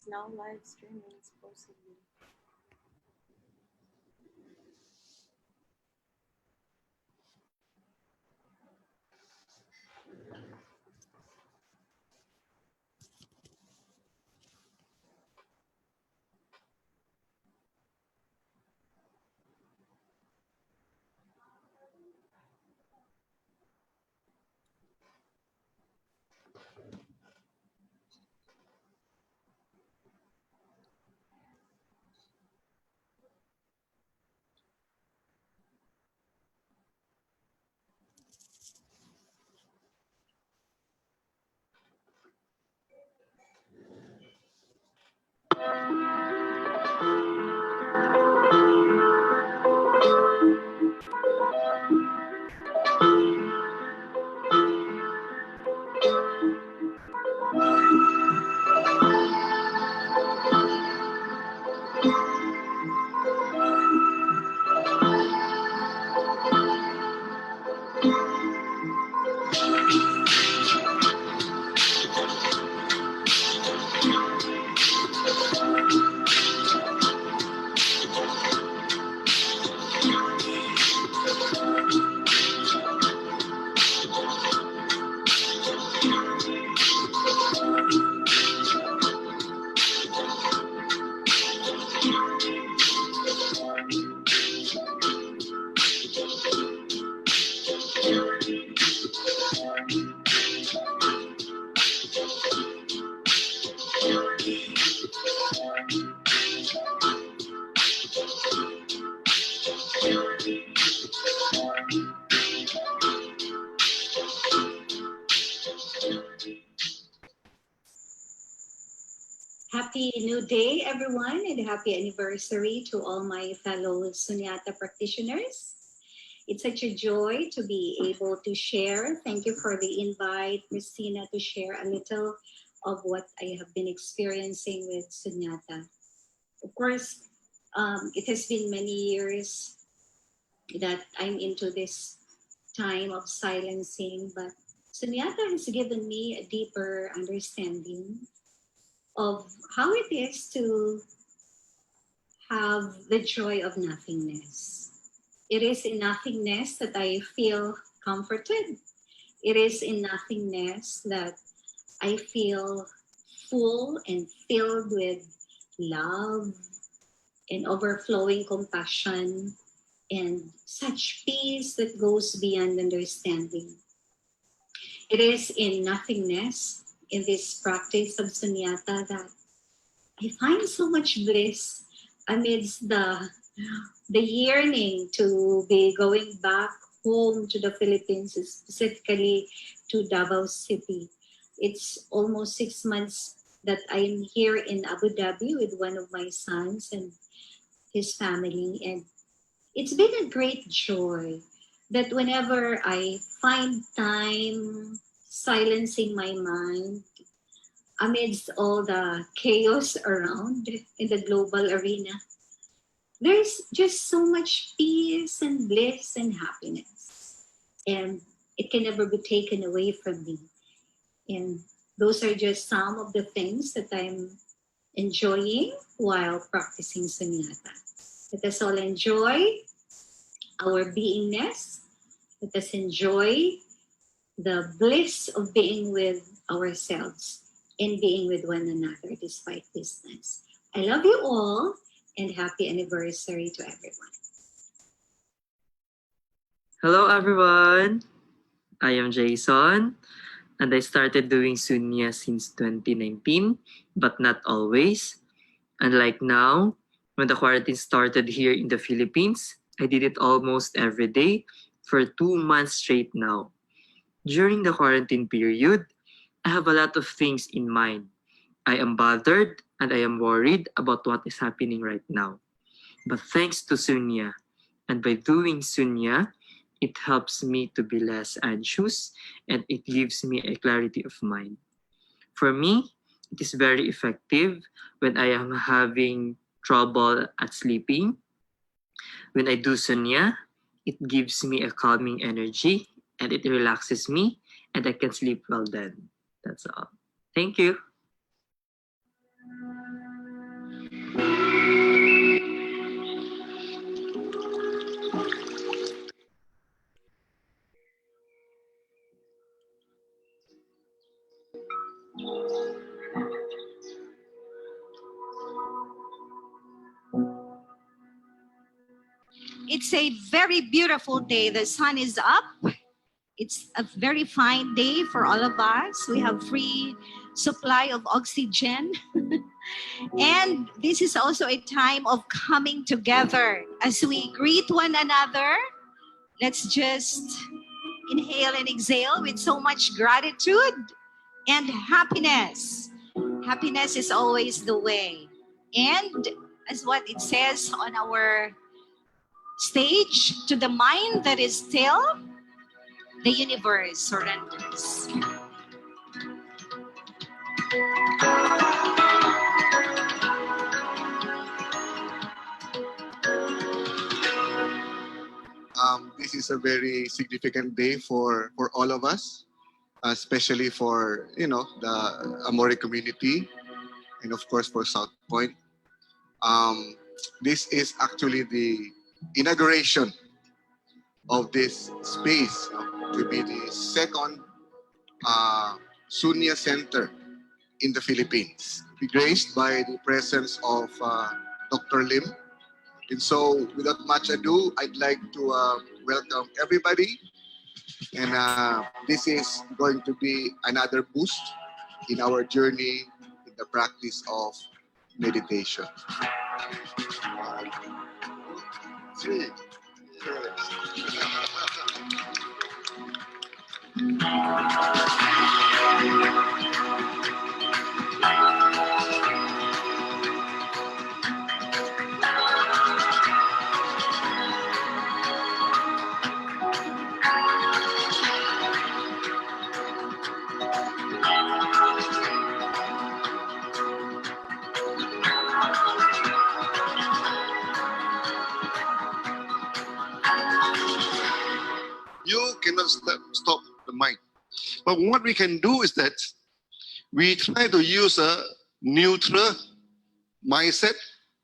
now live streaming supposedly. Happy New Day, everyone, and happy anniversary to all my fellow Sunyata practitioners. It's such a joy to be able to share. Thank you for the invite, Christina, to share a little of what I have been experiencing with Sunyata. Of course, it has been many years that I'm into this time of silencing, but Sunyata has given me a deeper understanding of how it is to have the joy of nothingness. It is in nothingness that I feel comforted. It is in nothingness that I feel full and filled with love and overflowing compassion and such peace that goes beyond understanding. It is in nothingness, in this practice of sunyata, that I find so much bliss amidst the yearning to be going back home to the Philippines, specifically to Davao City. It's almost 6 months that I'm here in Abu Dhabi with one of my sons and his family. And it's been a great joy that whenever I find time silencing my mind amidst all the chaos around in the global arena, there's just so much peace and bliss and happiness. And it can never be taken away from me. And those are just some of the things that I'm enjoying while practicing sunyata. Let us all enjoy our beingness. Let us enjoy the bliss of being with ourselves and being with one another despite distance. I love you all and happy anniversary to everyone. Hello everyone, I am Jason and I started doing Sunya since 2019, but not always. Unlike now, when the quarantine started here in the Philippines, I did it almost every day for 2 months straight now. During the quarantine period, I have a lot of things in mind. I am bothered and I am worried about what is happening right now. But thanks to Sunya, and by doing Sunya, it helps me to be less anxious and it gives me a clarity of mind. For me, it is very effective when I am having trouble at sleeping. When I do Sunya, it gives me a calming energy and it relaxes me and I can sleep well then. That's all. Thank you. It's a very beautiful day. The sun is up. It's a very fine day for all of us. We have free supply of oxygen. And this is also a time of coming together. As we greet one another, let's just inhale and exhale with so much gratitude and happiness. Happiness is always the way. And as what it says on our stage, to the mind that is still, the universe surrenders. This is a very significant day for all of us, especially for the Amore community, and of course for South Point. This is actually the inauguration of this space, to be the second Sunya Center in the Philippines. Be graced by the presence of Dr. Lim. And so, without much ado, I'd like to welcome everybody. And this is going to be another boost in our journey in the practice of meditation. 1, 2, 3. You cannot stop the mind. But what we can do is that we try to use a neutral mindset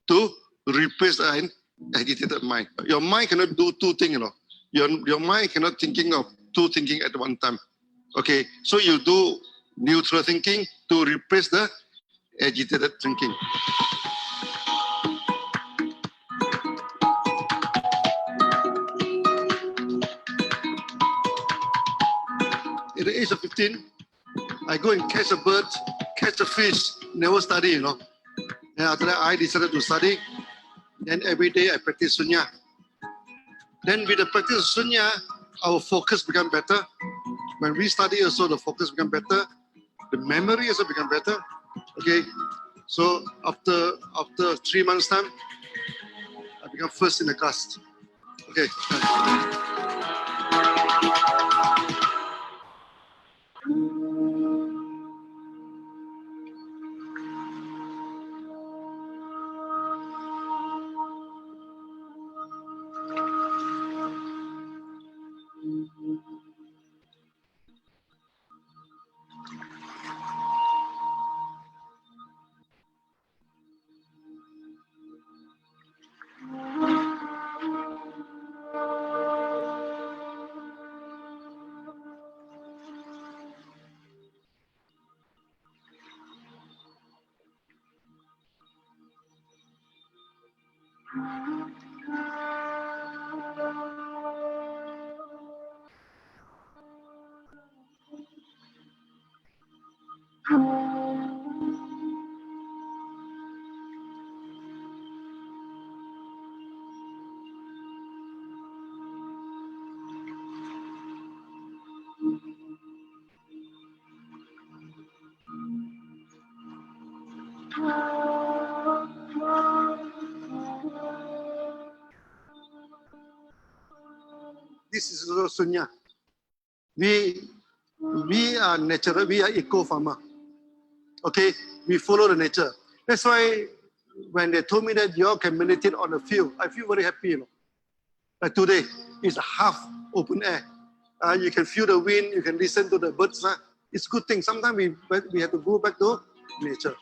to replace an agitated mind. Your mind cannot do two things, Your mind cannot thinking of two thinking at one time. Okay, so you do neutral thinking to replace the agitated thinking. At the age of 15, I go and catch a bird, catch a fish, never study, And after that, I decided to study. Then every day I practice Sunya. Then with the practice of Sunya, our focus become better. When we study also, the focus become better. The memory also become better. Okay. So after 3 months time, I become first in the class. Okay. This is also Sunya. We are natural, we are eco-farmer. Okay, we follow the nature. That's why when they told me that you all can meditate on the field, I feel very happy, Like today, it's half open air. You can feel the wind, you can listen to the birds. It's a good thing. Sometimes we have to go back to nature.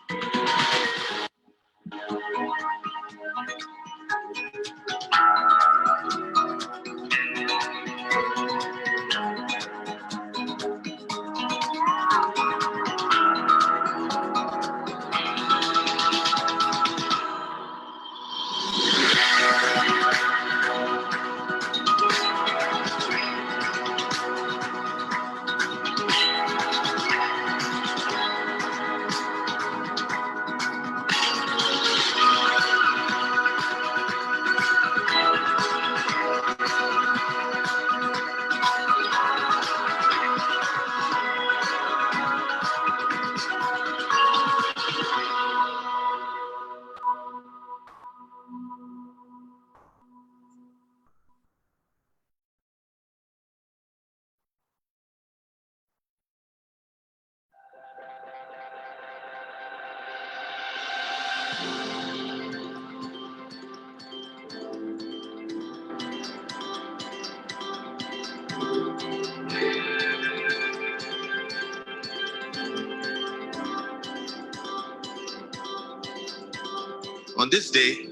On this day,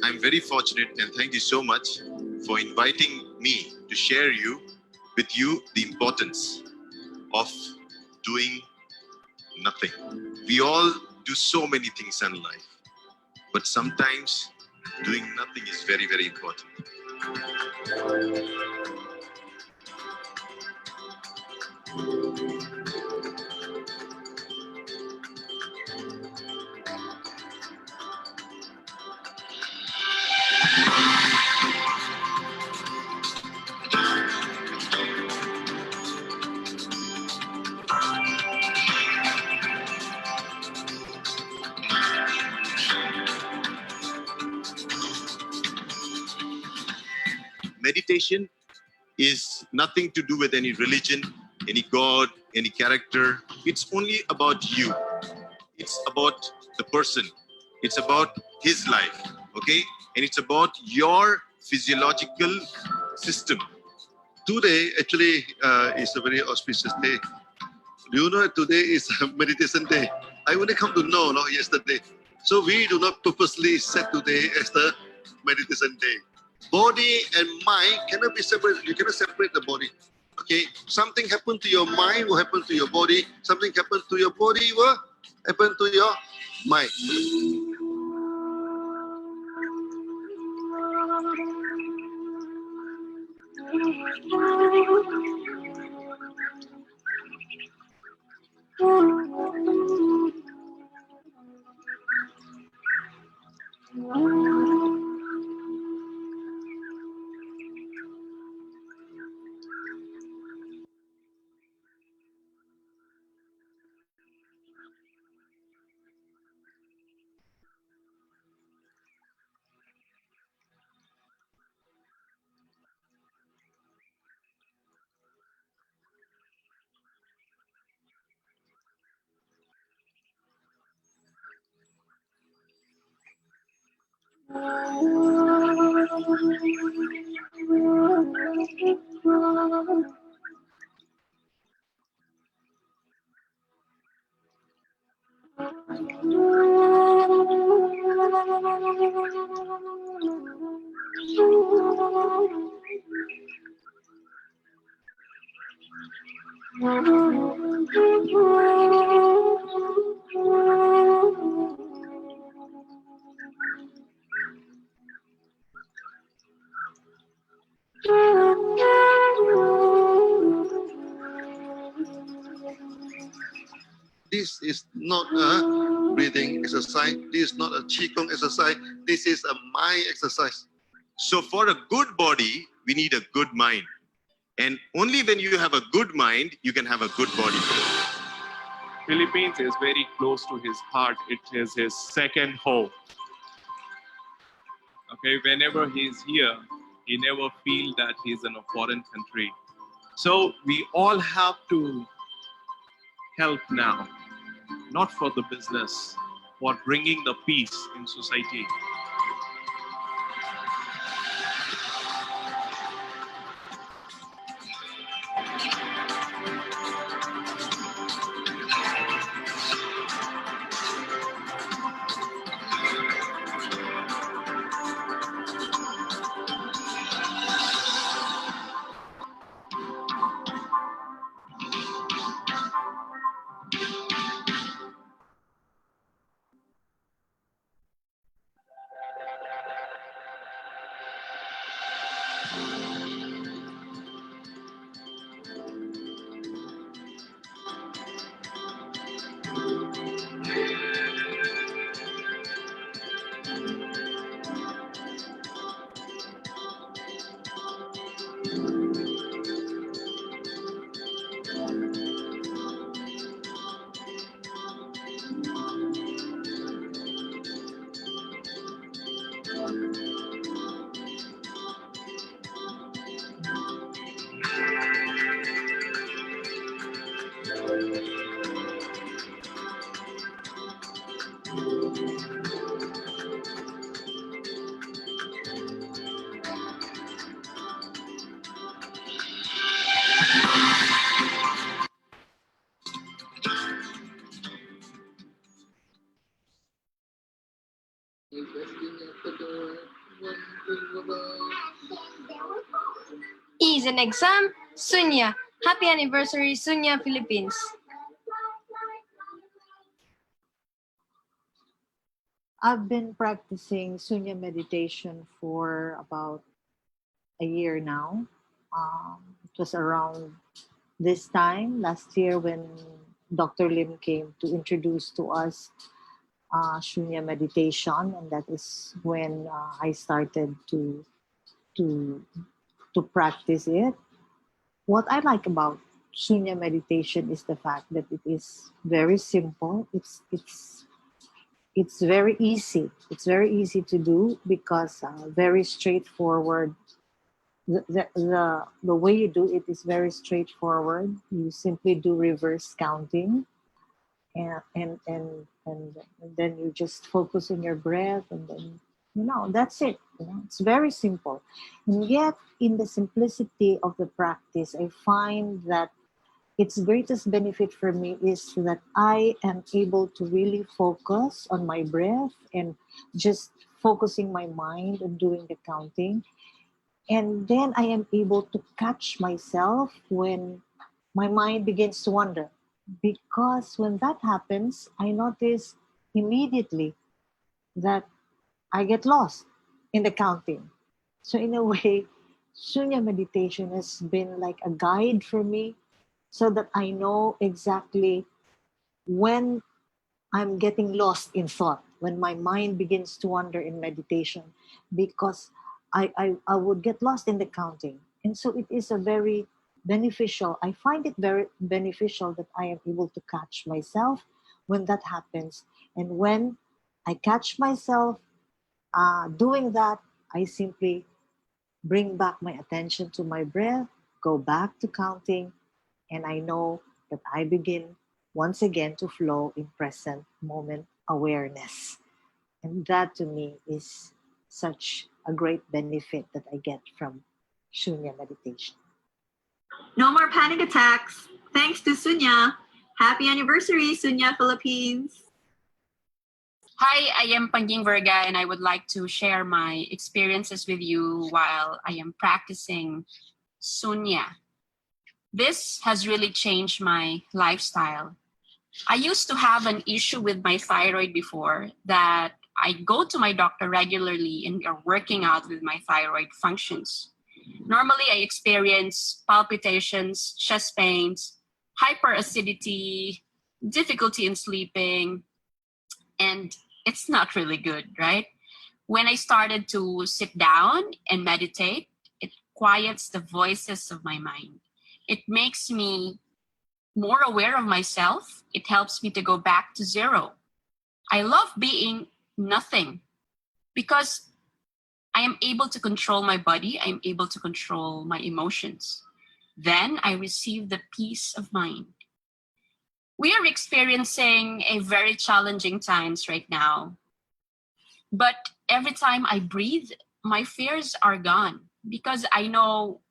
I'm very fortunate and thank you so much for inviting me to share with you the importance of doing nothing. We all do so many things in life, but sometimes doing nothing is very, very important. Meditation is nothing to do with any religion, any god, any character. It's only about you. It's about the person. It's about his life, okay? And it's about your physiological system. Today actually is a very auspicious day. Do you know that today is a meditation day? I only come to know yesterday. So we do not purposely set today as the meditation day. Body and mind cannot be separated. You cannot separate the body. Okay, something happened to your mind will happen to your body. Something happened to your body will happen to your mind. This is not a breathing exercise. This is not a qigong exercise. This is a mind exercise. So for a good body, we need a good mind. And only when you have a good mind, you can have a good body. Philippines is very close to his heart. It is his second home. Okay, whenever he's here, he never feels that he's in a foreign country. So we all have to help now, not for the business, for bringing the peace in society. Is an exam. Sunya. Happy anniversary, Sunya, Philippines. I've been practicing Sunya meditation for about a year now. It was around this time last year when Dr. Lim came to introduce to us Sunya meditation, and that is when I started to to practice it. What I like about Sunya meditation is the fact that it is very simple. It's very easy. It's very easy to do because very straightforward. The way you do it is very straightforward. You simply do reverse counting, and then you just focus on your breath, and then that's it. It's very simple, and yet in the simplicity of the practice, I find that its greatest benefit for me is that I am able to really focus on my breath and just focusing my mind on doing the counting. And then I am able to catch myself when my mind begins to wander. Because when that happens, I notice immediately that I get lost in the counting. So, in a way, Sunya meditation has been like a guide for me so that I know exactly when I'm getting lost in thought, when my mind begins to wander in meditation, because I would get lost in the counting. And so it is a very beneficial, I find it very beneficial that I am able to catch myself when that happens. And when I catch myself doing that, I simply bring back my attention to my breath, go back to counting, and I know that I begin once again to flow in present moment awareness. And that to me is such a great benefit that I get from Shunya meditation. No more panic attacks. Thanks to Sunya. Happy anniversary, Sunya, Philippines. Hi, I am Panjing Verga, and I would like to share my experiences with you while I am practicing Sunya. This has really changed my lifestyle. I used to have an issue with my thyroid before that I go to my doctor regularly and are working out with my thyroid functions. Normally, I experience palpitations, chest pains, hyperacidity, difficulty in sleeping, and it's not really good, right? When I started to sit down and meditate, it quiets the voices of my mind. It makes me more aware of myself. It helps me to go back to zero. I love being nothing because I am able to control my body. I am able to control my emotions. Then I receive the peace of mind. We are experiencing a very challenging times right now. But every time I breathe, my fears are gone because I know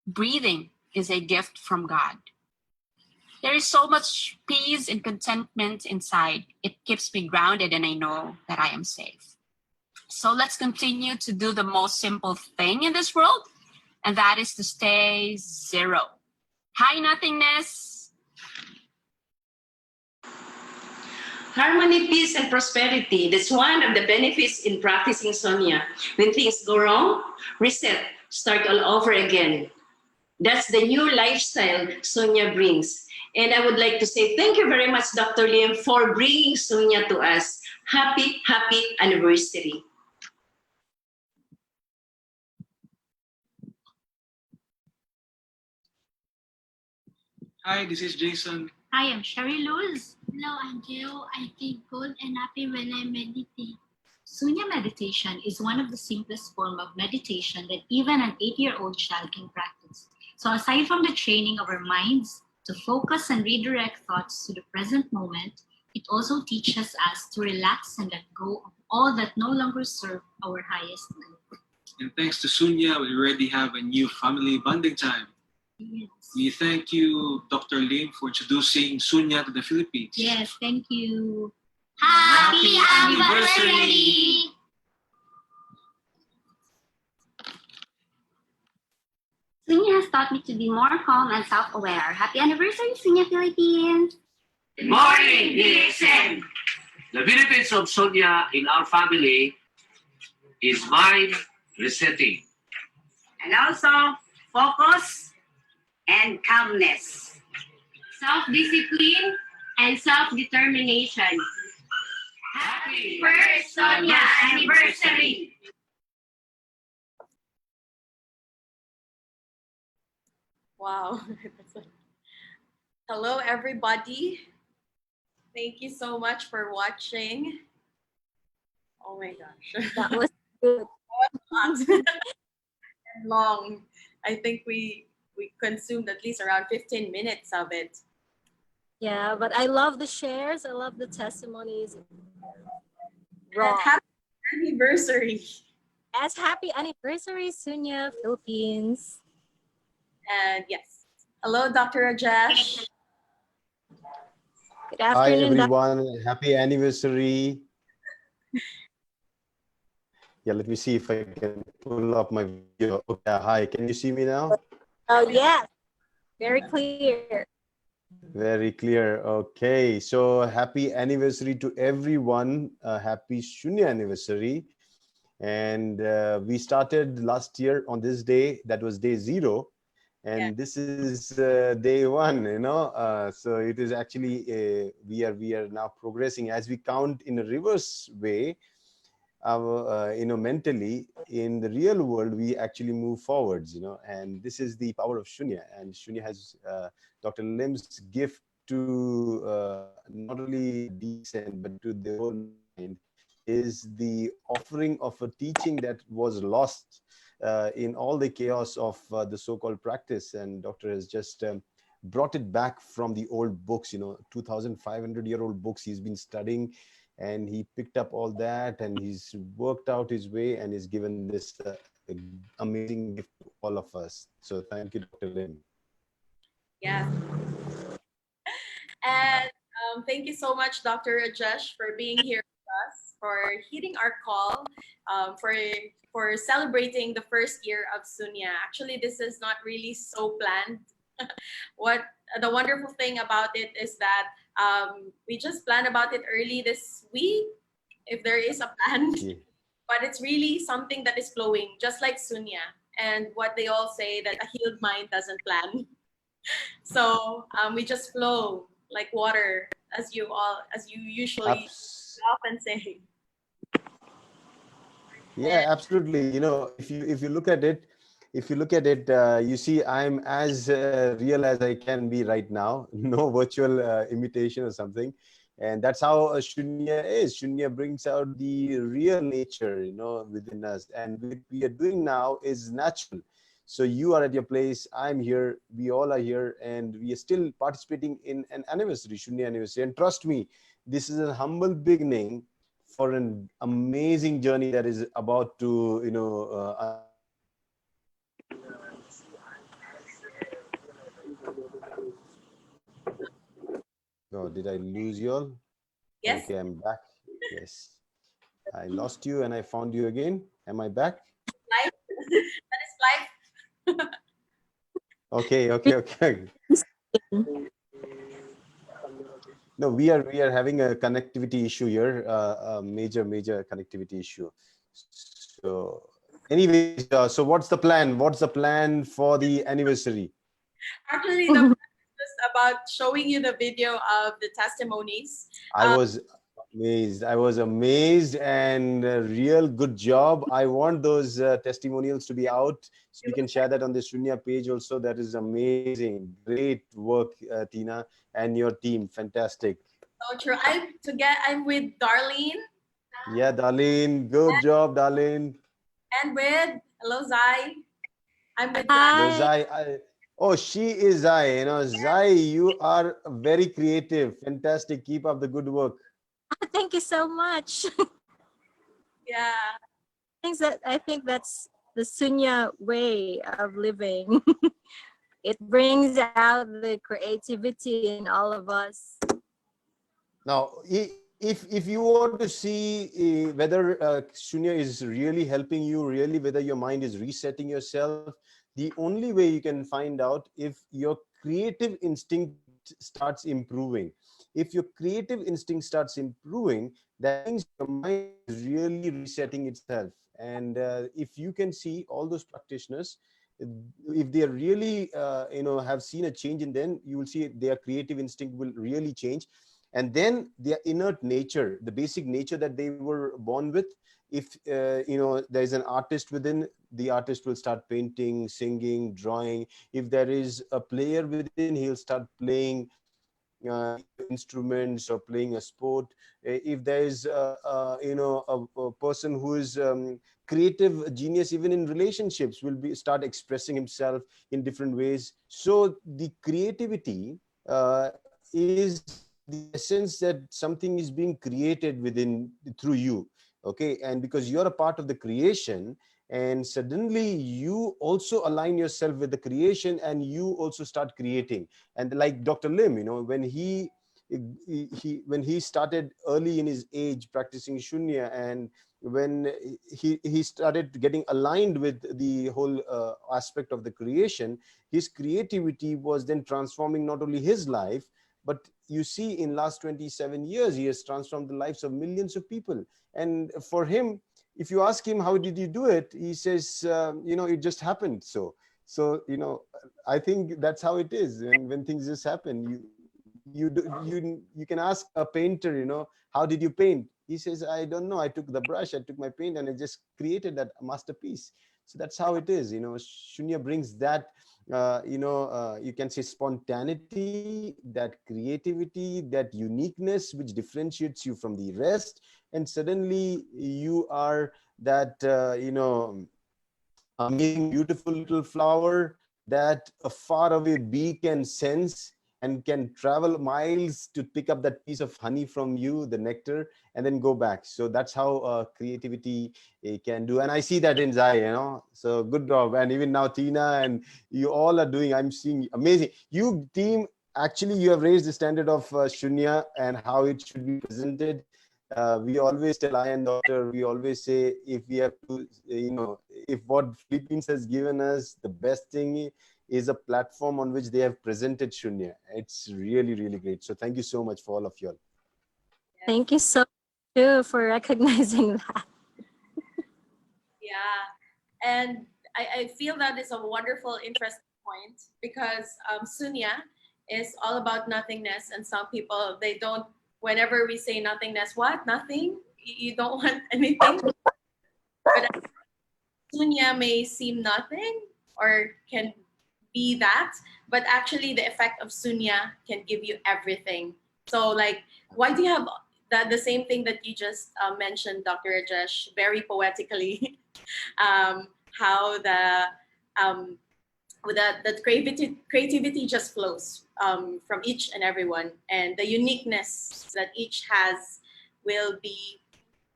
breathing is a gift from God. There is so much peace and contentment inside. It keeps me grounded and I know that I am safe. So let's continue to do the most simple thing in this world, and that is to stay zero. Hi, nothingness. Harmony, peace, and prosperity. That's one of the benefits in practicing Sunya. When things go wrong, reset, start all over again. That's the new lifestyle Sunya brings. And I would like to say thank you very much, Dr. Lim, for bringing Sunya to us. Happy, happy anniversary. Hi, this is Jason. Hi, I'm Sherry Luz. Hello, I'm Geo. I feel good and happy when I meditate. Sunya meditation is one of the simplest form of meditation that even an 8-year-old child can practice. So aside from the training of our minds to focus and redirect thoughts to the present moment, it also teaches us to relax and let go of all that no longer serve our highest good. And thanks to Sunya, we already have a new family bonding time. Yes. We thank you, Dr. Lim, for introducing Sunya to the Philippines. Yes, thank you. Happy anniversary! anniversary! Sunya has taught me to be more calm and self-aware. Happy anniversary, Sunya Philippines! Good morning, DXN! The benefits of Sunya in our family is mind resetting. And also focus and calmness. Self-discipline and self-determination. Happy First Sunya Anniversary! Wow. Hello, everybody. Thank you so much for watching. Oh my gosh. That was good. Long. I think we consumed at least around 15 minutes of it. Yeah, but I love the shares. I love the testimonies. And happy anniversary. As happy anniversary, Sunya Philippines. And yes. Hello, Dr. Rajesh. Good Hi afternoon. everyone, happy anniversary. Yeah, let me see if I can pull up my video. Okay, hi, can you see me now? Oh, yeah. Very clear. Very clear. Okay, so happy anniversary to everyone. Happy Shunya anniversary. And we started last year on this day, that was day 0. And this is day 1, you know. So it is actually, we are now progressing as we count in a reverse way. You know, mentally in the real world, we actually move forwards, you know, and this is the power of Shunya. And Shunya has Dr. Lim's gift to not only decent, but to the whole mind, is the offering of a teaching that was lost in all the chaos of the so-called practice. And Doctor has just brought it back from the old books, you know, 2,500-year-old books he's been studying. And he picked up all that and he's worked out his way and he's given this amazing gift to all of us. So thank you, Dr. Lim. Yeah. And thank you so much, Dr. Rajesh, for being here with us, for heeding our call, for celebrating the first year of Sunya. Actually, this is not really so planned. What the wonderful thing about it is that we just planned about it early this week, if there is a plan. Yeah. But it's really something that is flowing, just like Sunya. And what they all say, that a healed mind doesn't plan. So we just flow like water, as you usually often say. Yeah, absolutely. You know, if you look at it, you see I'm as real as I can be right now. No virtual imitation or something. And that's how Shunya is. Shunya brings out the real nature, you know, within us. And what we are doing now is natural. So you are at your place, I'm here, we all are here, and we are still participating in an anniversary, Shunya anniversary. And trust me, this is a humble beginning for an amazing journey that is about to, you know, oh, did I lose you all? Yes. Okay, I'm back. Yes. I lost you and I found you again. Am I back? Life. That is life. Okay. No, we are having a connectivity issue here, a major connectivity issue. So anyways, so what's the plan? What's the plan for the anniversary? Actually, the plan is just about showing you the video of the testimonies. I was amazed and real good job. I want those testimonials to be out so we can share that on the Shunya page also. That is amazing. Great work, Tina, and your team. Fantastic. So true. I'm with Darlene. Yeah, Darlene. Good job, Darlene. And with, hello, Zai. I'm with No, Zai. Zai. Oh, she is Zai. You know, Zai, you are very creative. Fantastic. Keep up the good work. Thank you so much. Yeah. I think that's the Sunya way of living. It brings out the creativity in all of us. Now, if you want to see whether Shunya is really helping you, really whether your mind is resetting yourself, the only way you can find out if your creative instinct starts improving. If your creative instinct starts improving, that means your mind is really resetting itself. And if you can see all those practitioners, if they are really have seen a change in them, you will see their creative instinct will really change. And then their innate nature, the basic nature that they were born with, if there is an artist within, the artist will start painting, singing, drawing. If there is a player within, he'll start playing either instruments or playing a sport. If there is a person who is creative genius, even in relationships, will be start expressing himself in different ways. So the creativity is the essence that something is being created within through you. Okay, and because you're a part of the creation, and suddenly you also align yourself with the creation, and you also start creating. And like Dr. Lim, when he started early in his age practicing Shunya, and when he started getting aligned with the whole aspect of the creation, his creativity was then transforming not only his life, but you see in last 27 years he has transformed the lives of millions of people. And for him, if you ask him how did you do it, he says it just happened. So I think that's how it is. And when things just happen, you can ask a painter, how did you paint? He says, I don't know, I took the brush, I took my paint, and I just created that masterpiece. So that's how it is. Shunya brings that you can say spontaneity, that creativity, that uniqueness which differentiates you from the rest. And suddenly you are that amazing, beautiful little flower that a faraway bee can sense and can travel miles to pick up that piece of honey from you, the nectar, and then go back. So that's how creativity can do. And I see that in Zai, So good job. And even now, Tina, and you all are doing, I'm seeing amazing. You team, actually, you have raised the standard of Shunya and how it should be presented. We always tell I and Doctor, we always say, if we have to, if what Philippines has given us, the best thing is a platform on which they have presented Shunya. It's really, really great. So thank you so much for all of you all. Thank you so much too for recognizing that. Yeah, and I feel that is a wonderful, interesting point because Sunya is all about nothingness, and some people, they don't. Whenever we say nothingness, what nothing? You don't want anything. But Sunya may seem nothing or can be that, but actually the effect of Sunya can give you everything. So like, why do you have the same thing that you just mentioned, Dr. Rajesh, very poetically, how the creativity just flows from each and everyone, and the uniqueness that each has will be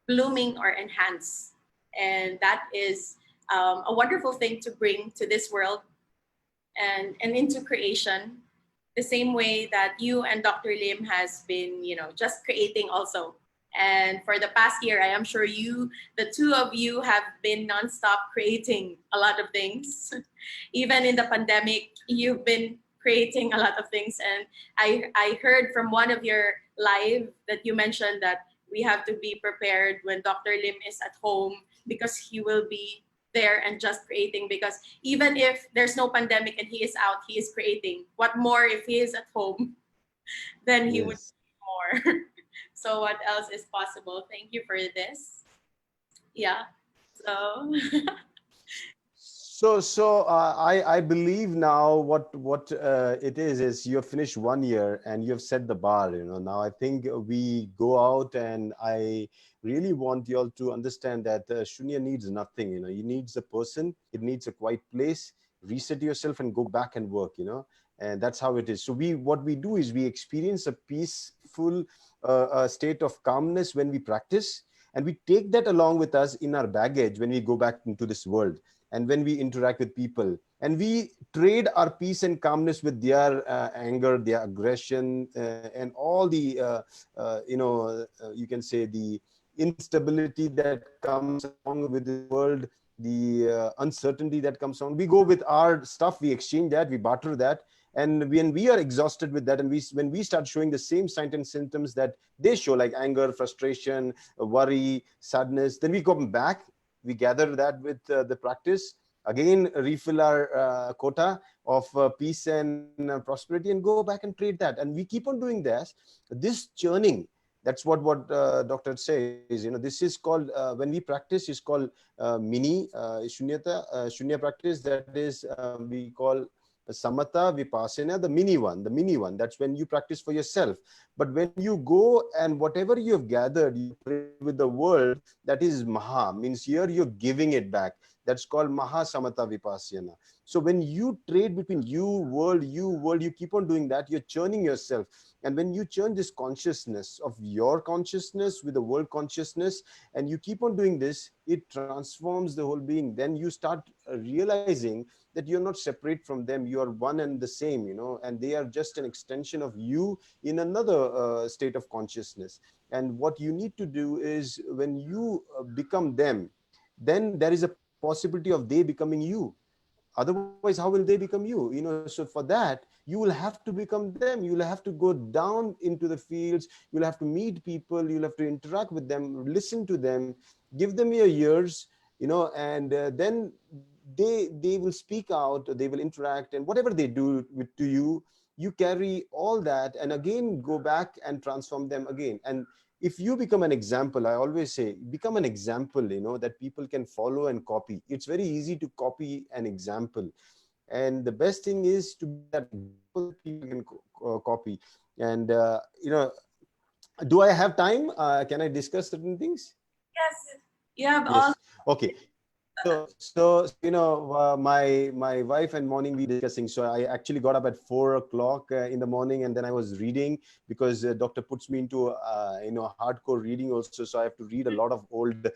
blooming or enhanced. And that is a wonderful thing to bring to this world and into creation, the same way that you and Dr. Lim has been, just creating also. And for the past year, I am sure the two of you have been nonstop creating a lot of things. Even in the pandemic, you've been creating a lot of things. And I heard from one of your live that you mentioned that we have to be prepared when Dr. Lim is at home because he will be there and just creating, because even if there's no pandemic and he is out, he is creating. What more if he is at home? Then he would do more. So what else is possible? Thank you for this. Yeah. So I believe now what it is you have finished 1 year and you have set the bar. Now I think we go out, and I really want you all to understand that Shunya needs nothing. He needs a person. It needs a quiet place. Reset yourself and go back and work. And that's how it is. So what we do is we experience a peaceful state of calmness when we practice, and we take that along with us in our baggage when we go back into this world and when we interact with people. and we trade our peace and calmness with their anger, their aggression, and all the you can say the instability that comes along with the world, the uncertainty that comes on. We go with our stuff, we exchange that, we barter that, and when we are exhausted with that, and when we start showing the same signs and symptoms that they show, like anger, frustration, worry, sadness, then we come back, we gather that with the practice, again refill our quota of peace and prosperity, and go back and trade that, and we keep on doing this churning. That's what doctor says. This is called when we practice is called mini shunyata practice. That is we call samatha vipassana, the mini one. That's when you practice for yourself. But when you go and whatever you have gathered, you trade with the world. That is maha, means here you're giving it back. That's called maha samatha vipassana. So when you trade between you world, you keep on doing that. You're churning yourself. And when you churn this consciousness of your consciousness with the world consciousness, and you keep on doing this, it transforms the whole being. Then you start realizing that you're not separate from them. You are one and the same, and they are just an extension of you in another state of consciousness. And what you need to do is, when you become them, then there is a possibility of they becoming you. Otherwise, how will they become you? So for that, you will have to become them. You will have to go down into the fields. You'll have to meet people. You'll have to interact with them, listen to them, give them your ears, and then they will speak out, they will interact, and whatever they do to you, you carry all that and again go back and transform them again. And if you become an example, I always say, become an example, that people can follow and copy. It's very easy to copy an example. And the best thing is to be that example that people can copy. And, do I have time? Can I discuss certain things? Yes, you have all. Yes. Okay. My wife and morning we discussing. So I actually got up at 4 o'clock in the morning, and then I was reading, because doctor puts me into hardcore reading also. So I have to read a lot of old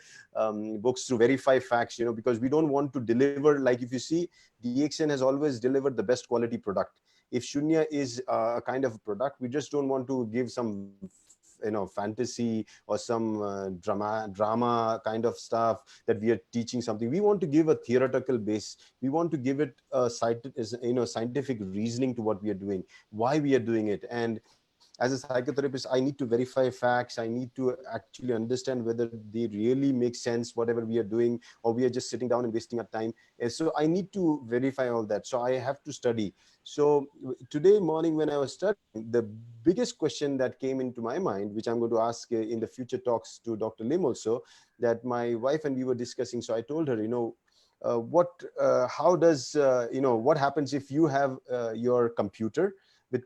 books to verify facts, because we don't want to deliver, like if you see, DXN has always delivered the best quality product. If Shunya is a kind of product, we just don't want to give some fantasy or some drama kind of stuff that we are teaching something. We want to give a theoretical base. We want to give it a scientific reasoning to what we are doing, why we are doing it. And as a psychotherapist, I need to verify facts. I need to actually understand whether they really make sense, whatever we are doing, or we are just sitting down and wasting our time. And so I need to verify all that. So I have to study. So today morning when I was studying, the biggest question that came into my mind, which I'm going to ask in the future talks to Dr. Lim also, that my wife and we were discussing. So I told her, how does, what happens if you have your computer with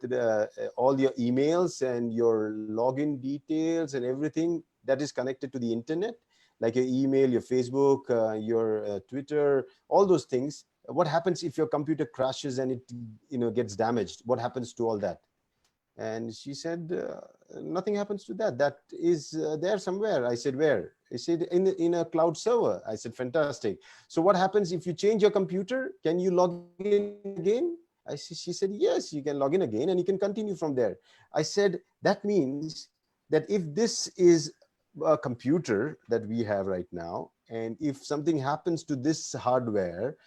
all your emails and your login details and everything that is connected to the internet, like your email, your Facebook, your Twitter, all those things. What happens if your computer crashes and it gets damaged? What happens to all that? And she said, nothing happens to that. That is there somewhere. I said, where? He said, in a cloud server. I said, fantastic. So what happens if you change your computer? Can you log in again? She said, yes, you can log in again and you can continue from there. I said, that means that if this is a computer that we have right now, and if something happens to this hardware,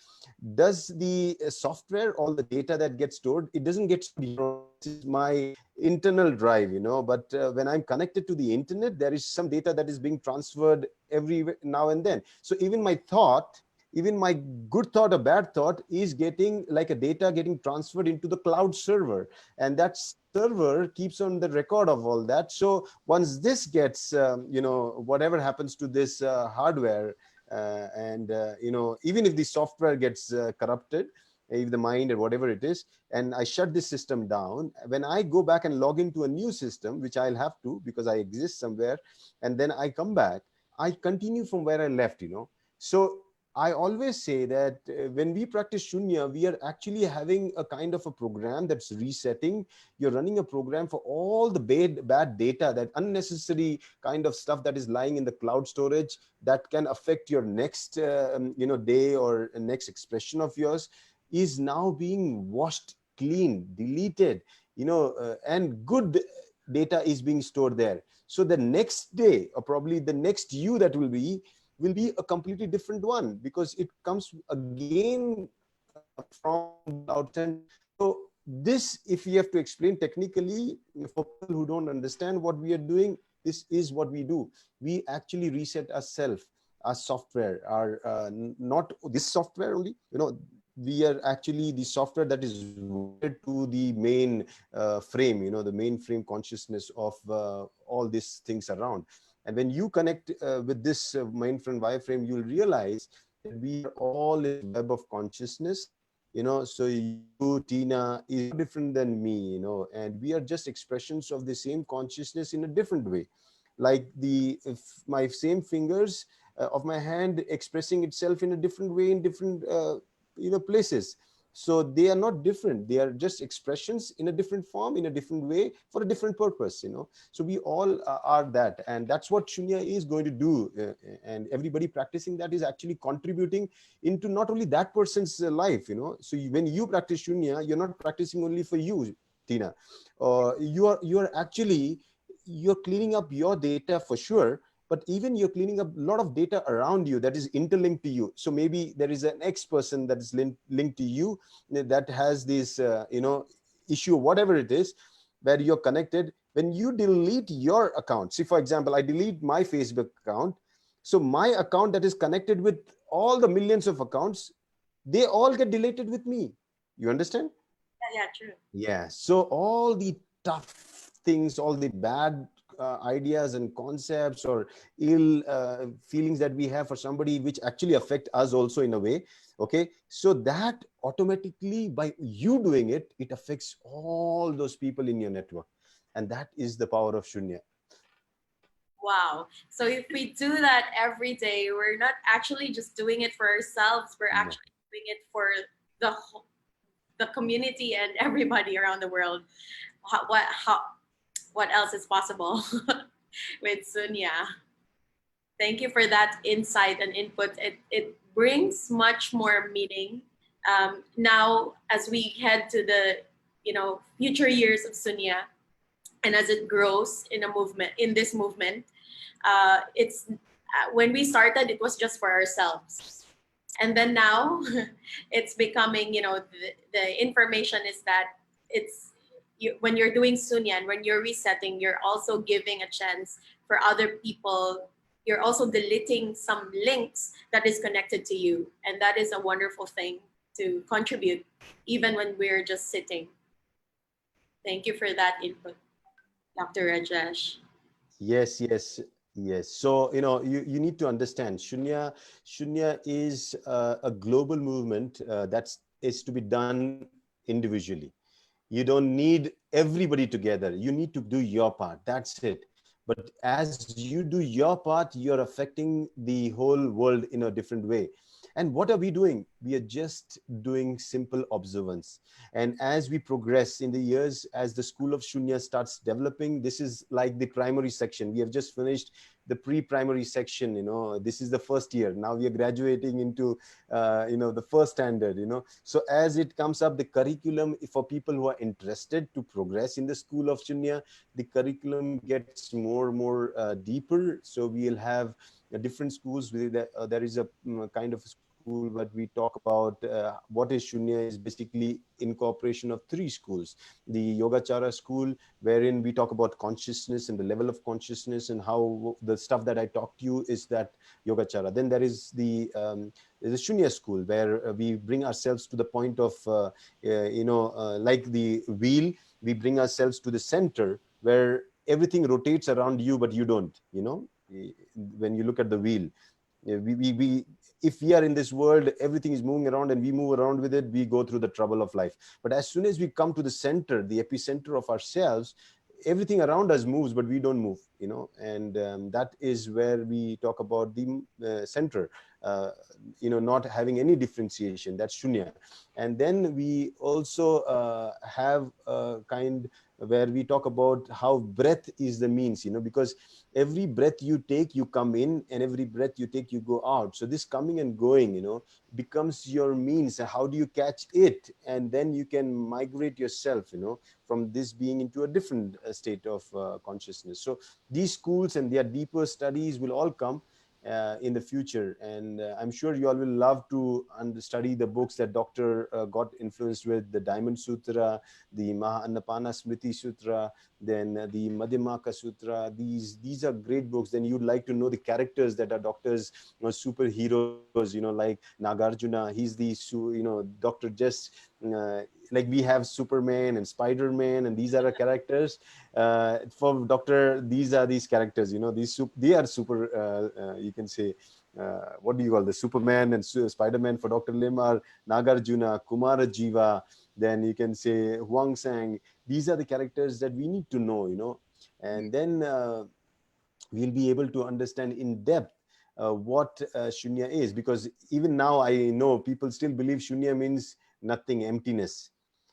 does the software, all the data that gets stored, it doesn't get stored here. This is my internal drive, but when I'm connected to the internet, there is some data that is being transferred every now and then. So even my thought, even my good thought or bad thought is getting like a data getting transferred into the cloud server, and that server keeps on the record of all that. So once this gets, whatever happens to this hardware, even if the software gets corrupted, if the mind or whatever it is, and I shut this system down, when I go back and log into a new system, which I'll have to because I exist somewhere, and then I come back, I continue from where I left, So I always say that when we practice Shunya, we are actually having a kind of a program that's resetting. You're running a program for all the bad data, that unnecessary kind of stuff that is lying in the cloud storage that can affect your next, day or next expression of yours. is now being washed, cleaned, deleted, and good data is being stored there. So the next day, or probably the next you that will be a completely different one, because it comes again from the cloud center. So this, if we have to explain technically for people who don't understand what we are doing, this is what we do. We actually reset ourselves, our software, our not this software only, we are actually the software that is wired to the main frame, the mainframe consciousness of all these things around. And when you connect with this mainframe wireframe, you'll realize that we are all in web of consciousness. So you, Tina, is different than me, and we are just expressions of the same consciousness in a different way. Like my same fingers of my hand expressing itself in a different way in different places. So they are not different, they are just expressions in a different form, in a different way, for a different purpose. So we all are that, and that's what Shunya is going to do, and everybody practicing that is actually contributing into not only that person's life. So when you practice Shunya, you're not practicing only for you, Tina. You're actually, you're cleaning up your data for sure, but even you're cleaning up a lot of data around you that is interlinked to you. So maybe there is an X person that is linked to you that has this issue, whatever it is, where you're connected. When you delete your account, see, for example, I delete my Facebook account, so my account that is connected with all the millions of accounts, they all get deleted with me. You understand? Yeah, true. Yeah. So all the tough things, all the bad ideas and concepts or ill feelings that we have for somebody, which actually affect us also in a way. Okay. So that automatically, by you doing it, it affects all those people in your network. And that is the power of Shunya. Wow. So if we do that every day, we're not actually just doing it for ourselves, we're actually doing it for the community and everybody around the world. What else is possible with Sunya? Thank you for that insight and input. It brings much more meaning. Now, as we head to the future years of Sunya, and as it grows in this movement, it's when we started, it was just for ourselves, and then now it's becoming, the information is that when you're doing Sunya and when you're resetting, you're also giving a chance for other people. You're also deleting some links that is connected to you, and that is a wonderful thing to contribute, even when we're just sitting. Thank you for that input, Dr. Rajesh. Yes. So, you need to understand, Shunya is a global movement that is to be done individually. You don't need everybody together. You need to do your part. That's it. But as you do your part, you're affecting the whole world in a different way. And what are we doing? We are just doing simple observance. And as we progress in the years, as the School of Shunya starts developing, this is like the primary section. We have just finished the pre-primary section. This is the first year. Now we are graduating into the first standard. So as it comes up, the curriculum for people who are interested to progress in the School of Shunya, the curriculum gets more and more deeper. So we'll have different schools. There is a kind of school where we talk about what is Shunya is basically incorporation of 3 schools. The Yogacara school, wherein we talk about consciousness and the level of consciousness, and how the stuff that I talked to you is that Yogacara. Then there is the Shunya school, where we bring ourselves to the point of like the wheel, we bring ourselves to the center where everything rotates around you, but you don't. When you look at the wheel, if we are in this world, everything is moving around and we move around with it, we go through the trouble of life. But as soon as we come to the center, the epicenter of ourselves, everything around us moves, but we don't move. And that is where we talk about the center, not having any differentiation. That's Shunya. And then we also have a kind where we talk about how breath is the means, because every breath you take, you come in, and every breath you take, you go out. So this coming and going, becomes your means. How do you catch it? And then you can migrate yourself, from this being into a different state of consciousness. So these schools and their deeper studies will all come in the future, and I'm sure you all will love to study the books that Dr. Got influenced with: the Diamond Sutra, the Mahanapana Smriti Sutra, then the Madhyamaka Sutra. These are great books. Then you'd like to know the characters that are doctors, superheroes, like Nagarjuna. He's the Dr. Just like we have Superman and Spider-Man, and these are the characters. For Doctor, these are these characters. They are super. You can say, what do you call the Superman and Spider-Man for Dr. Lim are Nagarjuna, Kumarajiva. Then you can say Huang Sang. These are the characters that we need to know. And then we'll be able to understand in depth what Shunya is, because even now I know people still believe Shunya means nothing, emptiness.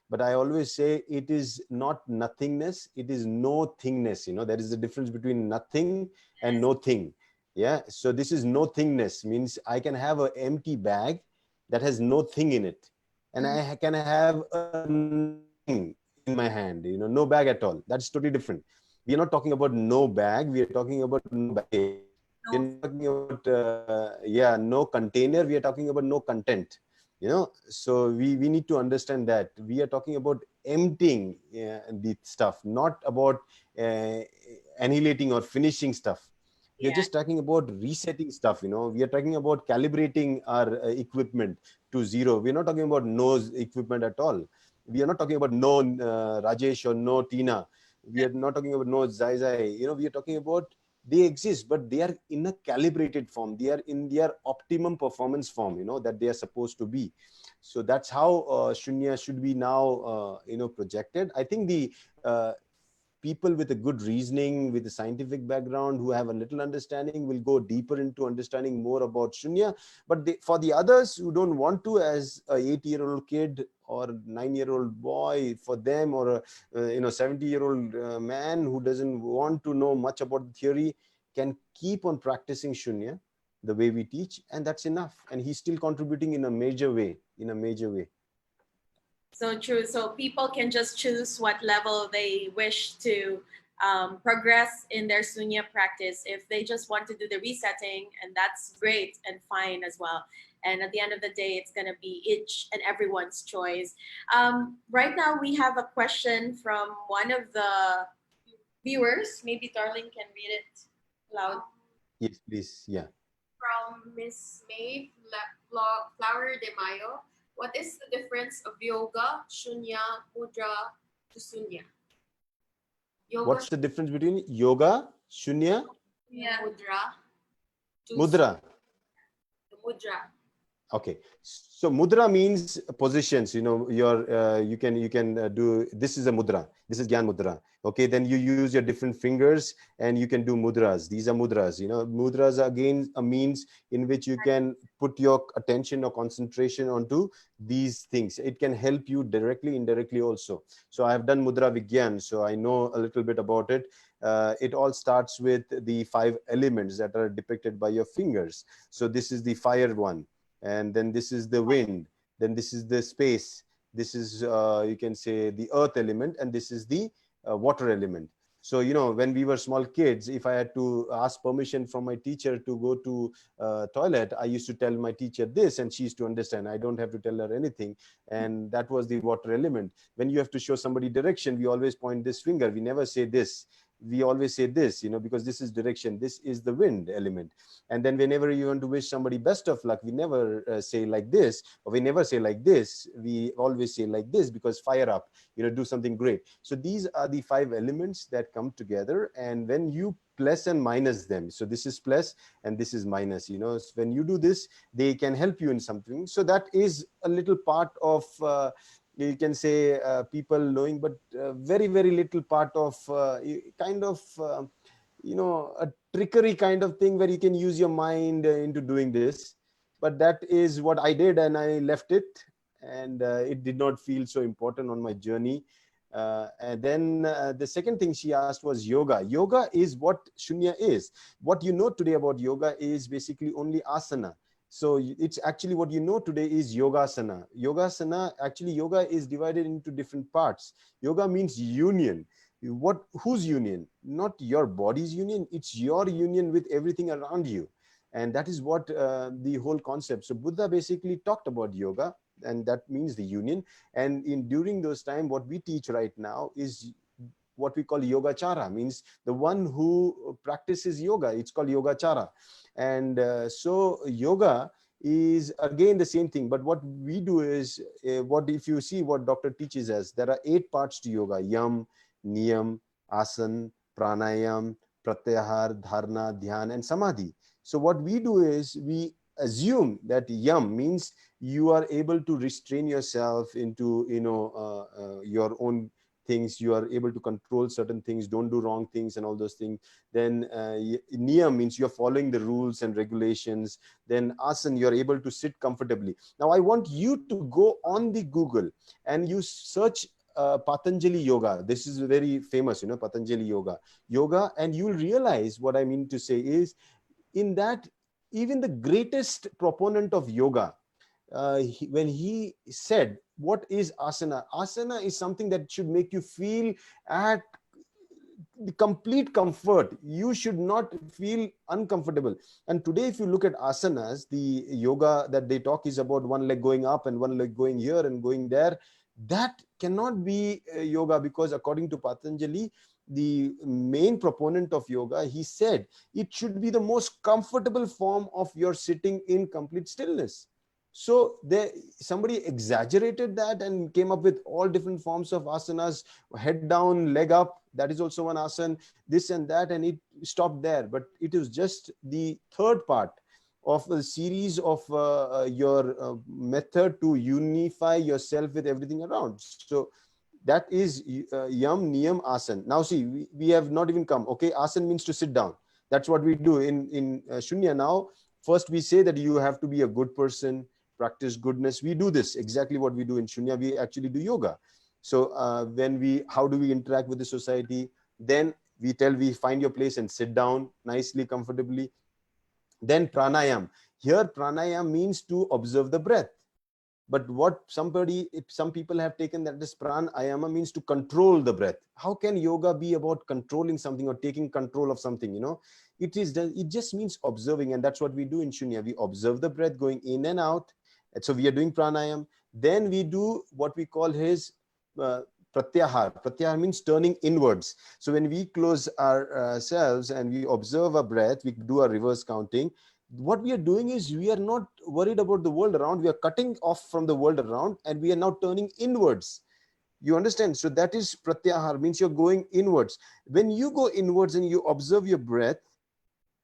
But I always say it is not nothingness, it is no thingness. There is a difference between nothing and no thing. Yeah. So this is no thingness, means I can have an empty bag that has no thing in it, and I can have a nothing in my hand, no bag at all. That's totally different. We are not talking about no bag, we are talking about no baggage. We're not talking about no container, we are talking about no content. So we need to understand that we are talking about emptying the stuff, not about annihilating or finishing stuff. We are just talking about resetting stuff. We are talking about calibrating our equipment to zero. We're not talking about no equipment at all. We are not talking about no Rajesh or no Tina. We are not talking about no Zai Zai. We are talking about they exist, but they are in a calibrated form. They are in their optimum performance form, that they are supposed to be. So that's how Shunya should be now, projected. I think the people with a good reasoning, with a scientific background, who have a little understanding, will go deeper into understanding more about Shunya. But for the others who don't want to, as a 8-year-old kid or 9-year-old boy, for them, or a 70-year-old man who doesn't want to know much about the theory, can keep on practicing Shunya the way we teach, and that's enough. And he's still contributing in a major way. So true. So people can just choose what level they wish to progress in their Sunya practice. If they just want to do the resetting, and that's great and fine as well. And at the end of the day, it's going to be each and everyone's choice. Right now, we have a question from one of the viewers. Maybe Darling can read it loud. Yes, please. Yeah. From Miss May Flower de Mayo. What is the difference of yoga, shunya, mudra to sunya? Yoga. What's the difference between yoga, shunya, mudra? The mudra. Okay, so mudra means positions. You can do, this is a mudra. This is Gyan mudra. Okay, then you use your different fingers and you can do mudras. These are mudras. Mudras are again a means in which you can put your attention or concentration onto these things. It can help you directly, indirectly also. So I have done mudra vigyan, so I know a little bit about it. It all starts with the 5 elements that are depicted by your fingers. So this is the fire one. And then this is the wind, then this is the space, this is you can say the earth element, and this is the water element. So when we were small kids, if I had to ask permission from my teacher to go to toilet, I used to tell my teacher this, and she used to understand. I don't have to tell her anything. And that was the water element. When you have to show somebody direction, we always point this finger, we never say this. We always say this, because this is direction. This is the wind element. And then whenever you want to wish somebody best of luck, we never say like this, or we never say like this. We always say like this, because fire up, do something great. So these are the 5 elements that come together. And when you plus and minus them, so this is plus and this is minus, so when you do this, they can help you in something. So that is a little part of you can say people knowing, but very, very little part of kind of a trickery kind of thing, where you can use your mind into doing this. But that is what I did, and I left it, and it did not feel so important on my journey. And then the second thing she asked was yoga. Yoga is what Shunya is. What you know today about yoga is basically only asana. So it's actually what you know today is yogasana. Yogasana, actually yoga is divided into different parts. Yoga means union. Whose union? Not your body's union. It's your union with everything around you. And that is what the whole concept. So Buddha basically talked about yoga, and that means the union. And during those time, what we teach right now is what we call yogachara, means the one who practices yoga. It's called yogachara. And so yoga is again the same thing, but what we do is, what if you see what doctor teaches us, there are 8 parts to yoga: yam, niyam, asan, pranayam, pratyahar, dharana, dhyan, and samadhi. So what we do is we assume that yam means you are able to restrain yourself into your own things. You are able to control certain things, don't do wrong things and all those things. Then niyam means you're following the rules and regulations. Then asan, you're able to sit comfortably. Now I want you to go on the Google and you search Patanjali yoga. This is very famous, Patanjali yoga, and you'll realize what I mean to say is, in that, even the greatest proponent of yoga, when he said, what is asana? Asana is something that should make you feel at the complete comfort. You should not feel uncomfortable. And today, if you look at asanas, the yoga that they talk is about one leg going up and one leg going here and going there. That cannot be yoga, because according to Patanjali, the main proponent of yoga, he said it should be the most comfortable form of your sitting in complete stillness. So somebody exaggerated that and came up with all different forms of asanas: head down, leg up, that is also one asana, this and that, and it stopped there. But it is just the third part of a series of your method to unify yourself with everything around. So that is yam, niyam, asan. Now see, we have not even come. Okay, asan means to sit down. That's what we do in Shunya now. First we say that you have to be a good person, practice goodness. We do this, exactly what we do in Shunya. We actually do yoga. So how do we interact with the society? Then we find your place and sit down nicely, comfortably. Then pranayam. Here pranayam means to observe the breath. But some people have taken that this pranayama means to control the breath. How can yoga be about controlling something or taking control of something? It just means observing, and that's what we do in Shunya. We observe the breath going in and out. And so we are doing pranayam. Then we do what we call his pratyahar. Pratyahar means turning inwards. So when we close ourselves and we observe our breath, we do a reverse counting. What we are doing is, we are not worried about the world around. We are cutting off from the world around, and we are now turning inwards. You understand? So that is pratyahar, means you're going inwards. When you go inwards and you observe your breath,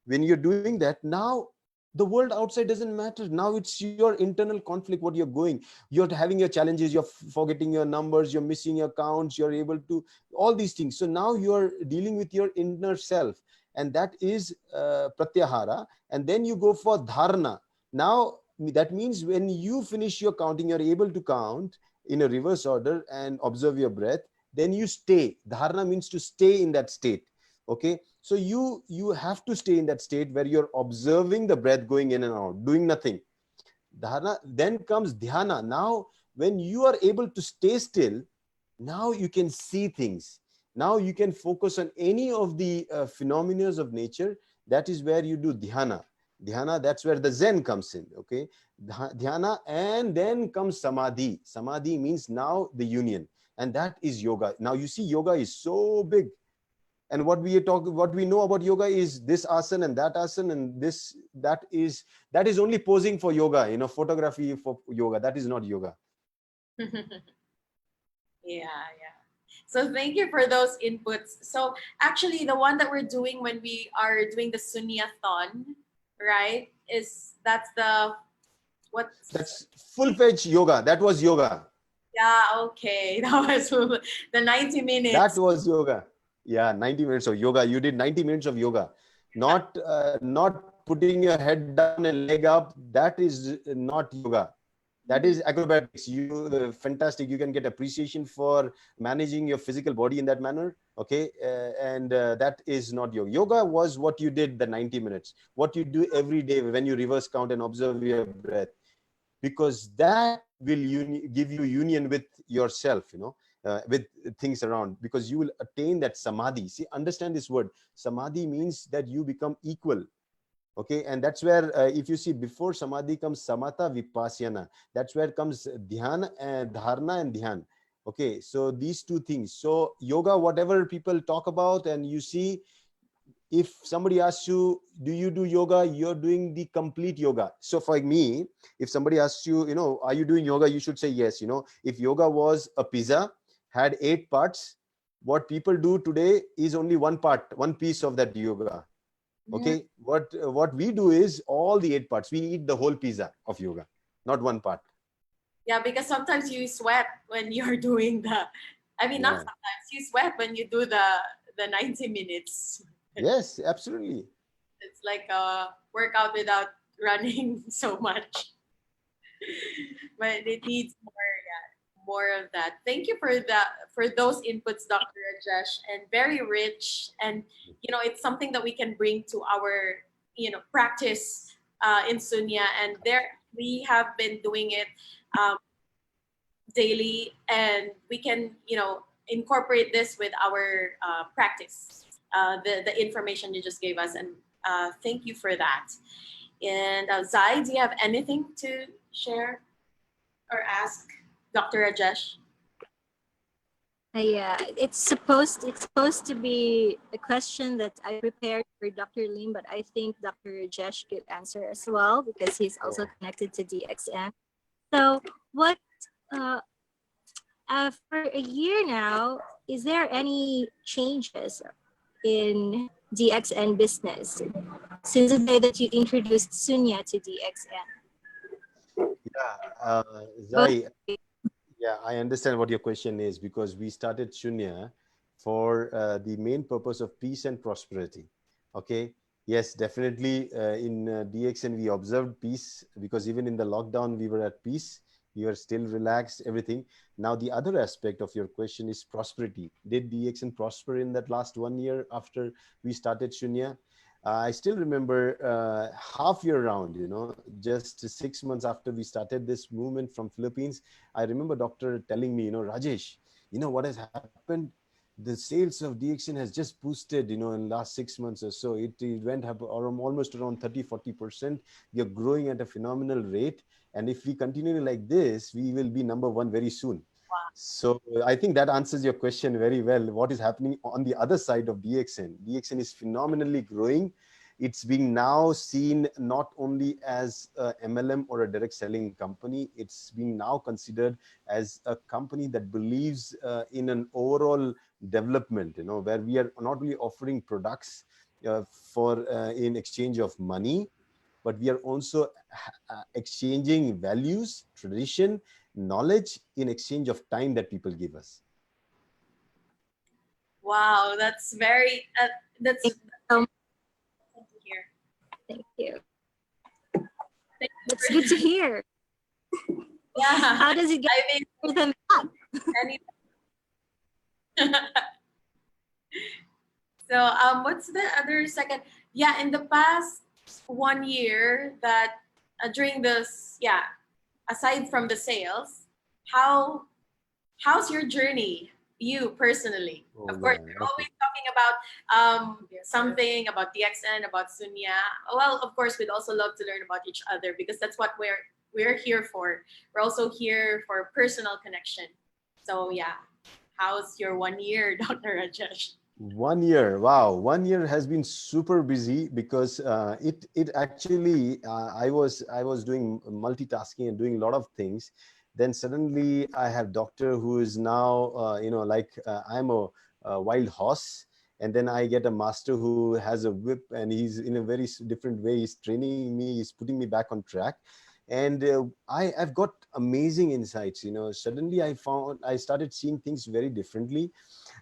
when you're doing that, now the world outside doesn't matter. Now it's your internal conflict, what you're going. You're having your challenges, you're forgetting your numbers, you're missing your counts, you're able to, all these things. So now you're dealing with your inner self. And that is pratyahara. And then you go for dharana. Now, that means when you finish your counting, you're able to count in a reverse order and observe your breath. Then you stay. Dharana means to stay in that state. Okay. So you have to stay in that state where you're observing the breath going in and out, doing nothing. Dharana. Then comes dhyana. Now, when you are able to stay still, now you can see things. Now you can focus on any of the phenomena of nature. That is where you do dhyana. Dhyana, that's where the Zen comes in. Okay, dhyana, and then comes samadhi. Samadhi means now the union, and that is yoga. Now you see, yoga is so big, and what we know about yoga is this asana and that asana and this. That is only posing for yoga. Photography for yoga. That is not yoga. Yeah. So thank you for those inputs. So actually, the one that we're doing when we are doing the Sunya-thon, right? That's full-fledged yoga. That was yoga. Yeah, okay. That was the 90 minutes. That was yoga. Yeah, 90 minutes of yoga. You did 90 minutes of yoga. Not putting your head down and leg up. That is not yoga. That is acrobatics. You fantastic. You can get appreciation for managing your physical body in that manner. Okay, and that is not yoga. Yoga was what you did the 90 minutes, what you do every day when you reverse count and observe your breath, because that will give you union with yourself, with things around, because you will attain that samadhi. See, understand this word. Samadhi means that you become equal. Okay, and that's where if you see, before samadhi comes samatha vipassana. That's where comes dhyana and dharana and dhyan. Okay, so these two things. So yoga, whatever people talk about, and you see, if somebody asks you, do you do yoga, you're doing the complete yoga. So for me, if somebody asks you, are you doing yoga, you should say yes. If yoga was a pizza, had 8 parts, what people do today is only one part, one piece of that yoga. Okay, what we do is all the 8 parts. We eat the whole pizza of yoga, not one part. Yeah, because sometimes you sweat when you're doing not sometimes, you sweat when you do the 90 minutes. Yes, absolutely. It's like a workout without running so much. But it needs more of that. Thank you for those inputs, Dr. Rajesh, and very rich. And it's something that we can bring to our practice in Sunya. And we have been doing it daily, and we can incorporate this with our practice. The information you just gave us, and thank you for that. And Zai, do you have anything to share or ask Dr. Rajesh? Yeah, it's supposed to be a question that I prepared for Dr. Lim, but I think Dr. Rajesh could answer as well because he's also connected to DXN. So, what for a year now, is there any changes in DXN business since the day that you introduced Sunya to DXN? Yeah, Zai, yeah, I understand what your question is, because we started Sunya for the main purpose of peace and prosperity. Okay. Yes, definitely. In DXN, we observed peace, because even in the lockdown, we were at peace. We were still relaxed, everything. Now, the other aspect of your question is prosperity. Did DXN prosper in that last 1 year after we started Sunya? I still remember half year round, just 6 months after we started this movement from Philippines, I remember doctor telling me, Rajesh, what has happened? The sales of DXN has just boosted, in the last 6 months or so. It went up almost around 30-40%. We are growing at a phenomenal rate. And if we continue like this, we will be number 1 very soon. So I think that answers your question very well. What is happening on the other side of DXN? DXN is phenomenally growing. It's being now seen not only as a MLM or a direct selling company, it's being now considered as a company that believes in an overall development, where we are not only offering products for in exchange of money, but we are also exchanging values, tradition, knowledge in exchange of time that people give us. Wow, that's very that's here. Thank you. That's good to hear. Yeah. How does it get better than that? So what's the other second? Yeah, in the past 1 year that during this, aside from the sales, how's your journey, you personally? Of course, we're always talking about something about DXN, about Sunya. Well, of course, we'd also love to learn about each other, because that's what we're here for. We're also here for personal connection. So yeah, how's your 1 year, Dr. Rajesh? 1 year, wow! 1 year has been super busy, because it actually I was doing multitasking and doing a lot of things. Then suddenly I have doctor who is now I'm a wild horse, and then I get a master who has a whip, and he's in a very different way. He's training me, he's putting me back on track. And I've got amazing insights. Suddenly I started seeing things very differently.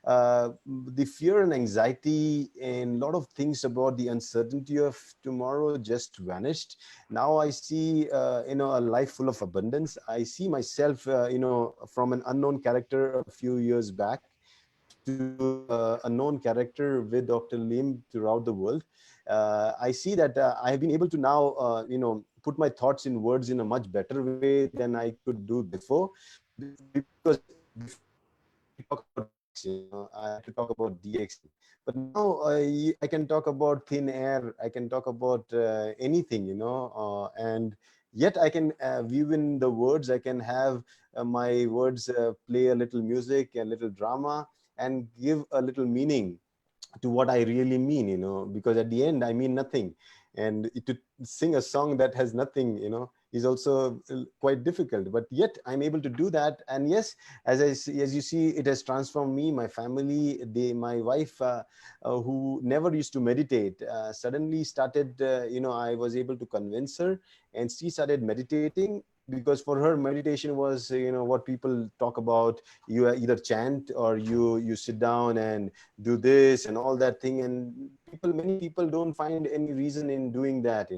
the fear and anxiety and a lot of things about the uncertainty of tomorrow just vanished. Now I see, a life full of abundance. I see myself, from an unknown character a few years back to a known character with Dr. Lim throughout the world. I see that I have been able to now, put my thoughts in words in a much better way than I could do before. Because before I had to talk about DX, I had to talk about DX. But now I can talk about thin air. I can talk about anything, and yet I can weave in the words. I can have my words play a little music, a little drama, and give a little meaning to what I really mean, because at the end I mean nothing. And to sing a song that has nothing, is also quite difficult. But yet I'm able to do that. And yes, as you see, it has transformed me, my family. My wife, who never used to meditate, suddenly started. I was able to convince her, and she started meditating. Because for her, meditation was, what people talk about. You either chant or you sit down and do this and all that thing. And many people don't find any reason in doing that,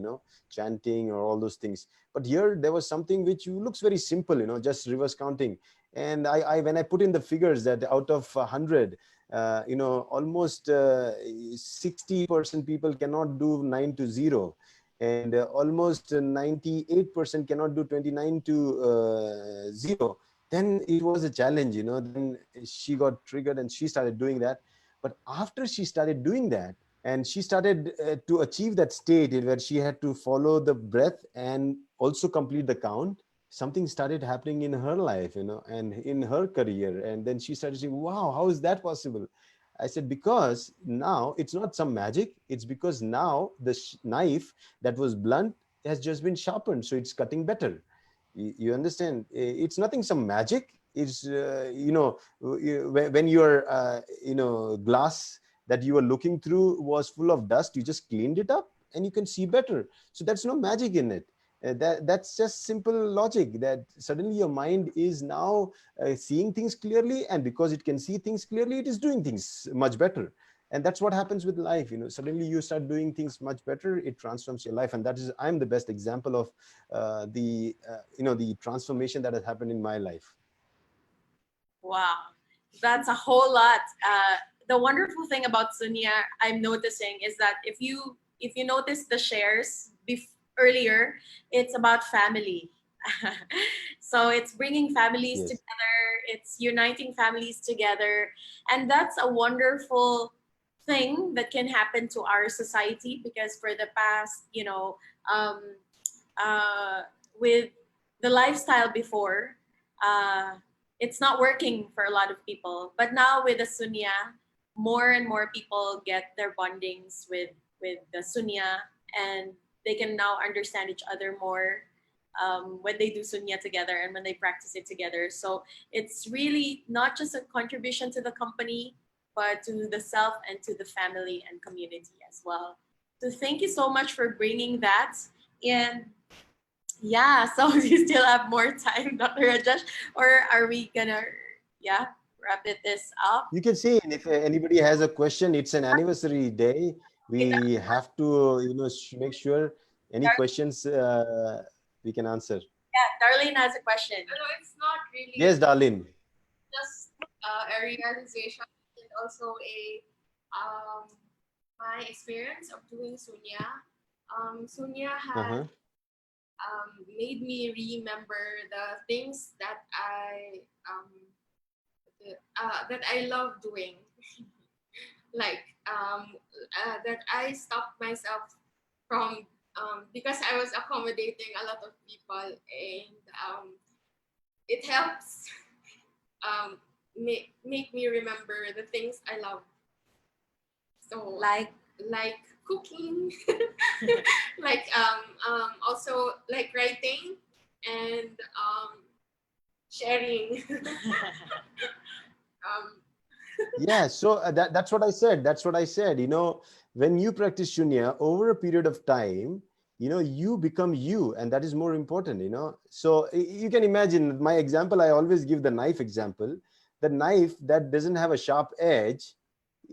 chanting or all those things. But here there was something which looks very simple, just reverse counting. And I when I put in the figures that out of 100, almost 60% people cannot do 9 to 0, and almost 98% cannot do 29 to 0. Then it was a challenge, then she got triggered and she started doing that. But after she started doing that, and she started to achieve that state where she had to follow the breath and also complete the count, something started happening in her life, and in her career. And then she started saying, wow, how is that possible? I said, because now it's not some magic. It's because now the knife that was blunt has just been sharpened, so it's cutting better. You understand? It's nothing some magic. It's when your glass that you were looking through was full of dust, you just cleaned it up and you can see better. So that's no magic in it. That's just simple logic, that suddenly your mind is now seeing things clearly, and because it can see things clearly, it is doing things much better. And that's what happens with life. Suddenly you start doing things much better, it transforms your life. And that is, I'm the best example of the transformation that has happened in my life. Wow, that's a whole lot. The wonderful thing about Sunya, I'm noticing, is that if you notice the shares earlier, it's about family. So it's bringing families Yes. together, it's uniting families together, and that's a wonderful thing that can happen to our society. Because for the past, um, with the lifestyle before, it's not working for a lot of people. But now with the Sunya, more and more people get their bondings with the Sunya, and they can now understand each other more when they do Sunya together and when they practice it together. So it's really not just a contribution to the company, but to the self and to the family and community as well. So thank you so much for bringing that. And yeah, so do you still have more time, Dr. Rajesh? Or are we gonna, wrap this up? You can see, and if anybody has a question, it's an anniversary day. We have to, make sure any questions we can answer. Yeah, Darlene has a question. No, it's not really Yes, Darlene. just a realization, and also my experience of doing Sunya. Sunya has made me remember the things that I love doing. Like that I stopped myself from because I was accommodating a lot of people, and it helps make me remember the things I love. So like cooking, like also like writing and sharing. Yeah, so that's what I said. That's what I said. When you practice Shunya over a period of time, you become you, and that is more important. So you can imagine my example. I always give the knife example. The knife that doesn't have a sharp edge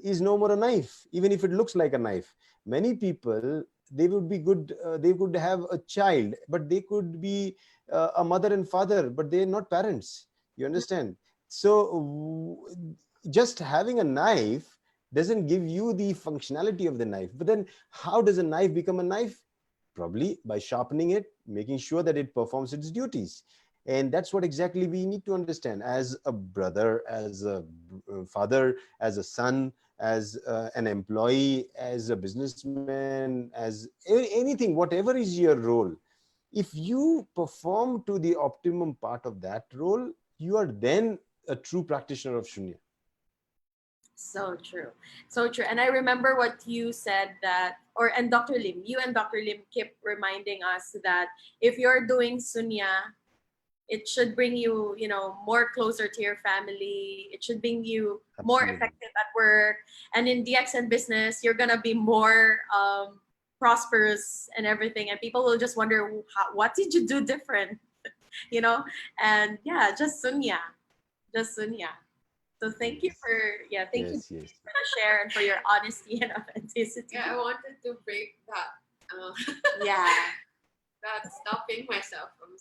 is no more a knife, even if it looks like a knife. Many people, they would be good, they could have a child, but they could be a mother and father, but they're not parents. You understand? So just having a knife doesn't give you the functionality of the knife. But then how does a knife become a knife? Probably by sharpening it, making sure that it performs its duties. And that's what exactly we need to understand as a brother, as a father, as a son, as an employee, as a businessman, as anything, whatever is your role. If you perform to the optimum part of that role, you are then a true practitioner of Shunya. So true. So true. And I remember what you said that, and Dr. Lim, you and Dr. Lim keep reminding us that if you're doing Sunya, it should bring you, more closer to your family. It should bring you more Absolutely. effective at work. And in DXN business, you're going to be more prosperous and everything. And people will just wonder, what did you do different? And yeah, just Sunya. Just Sunya. So thank you for thank you Yes, yes. for the share and for your honesty and authenticity. Yeah, I wanted to break that. Yeah. That stopping myself from.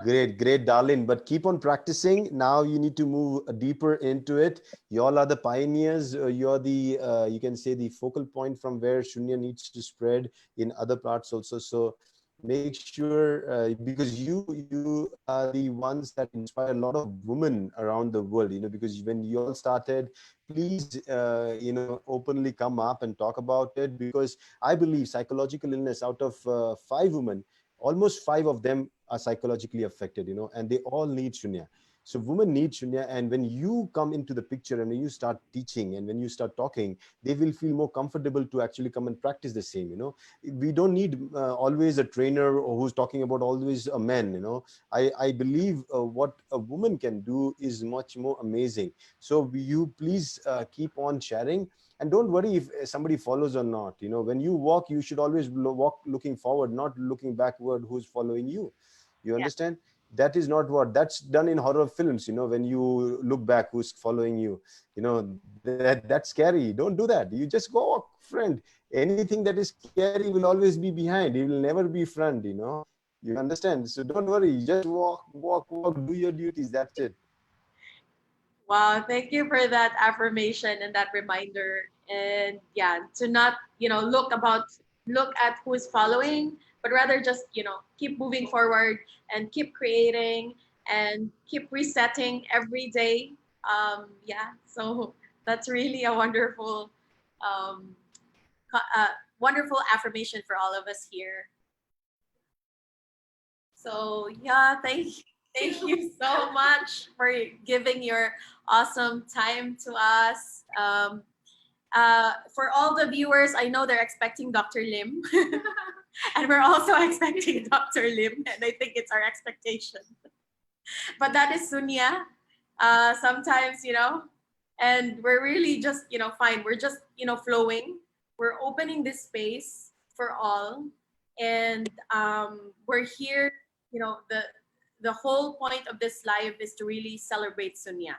Great, darling. But keep on practicing. Now you need to move deeper into it. You all are the pioneers. You're the, you can say, the focal point from where Shunya needs to spread in other parts also. So make sure, because you are the ones that inspire a lot of women around the world, because when you all started, please, openly come up and talk about it, because I believe psychological illness, out of 5 women, almost 5 of them are psychologically affected, and they all need Shunya. So women need Shunya, and when you come into the picture and when you start teaching and when you start talking, they will feel more comfortable to actually come and practice the same. We don't need always a trainer or who's talking about always a man. I believe what a woman can do is much more amazing. So you please keep on sharing. And don't worry if somebody follows or not. When you walk, you should always walk looking forward, not looking backward who's following you. You understand? That is not that's done in horror films. When you look back, who's following you, that's scary. Don't do that. You just go walk, friend. Anything that is scary will always be behind. It will never be front. You understand? So don't worry. Just walk, do your duties. That's it. Wow, thank you for that affirmation and that reminder. And yeah, to not, look at who's following, but rather just, keep moving forward and keep creating and keep resetting every day. So that's really a um, wonderful affirmation for all of us here. So yeah, thank you so much for giving your awesome time to us. For all the viewers, I know they're expecting Dr. Lim, and we're also expecting Dr. Lim, and I think it's our expectation. But that is Sunya. Sometimes, and we're really just, fine. We're just, flowing. We're opening this space for all, and we're here. The whole point of this live is to really celebrate Sunya.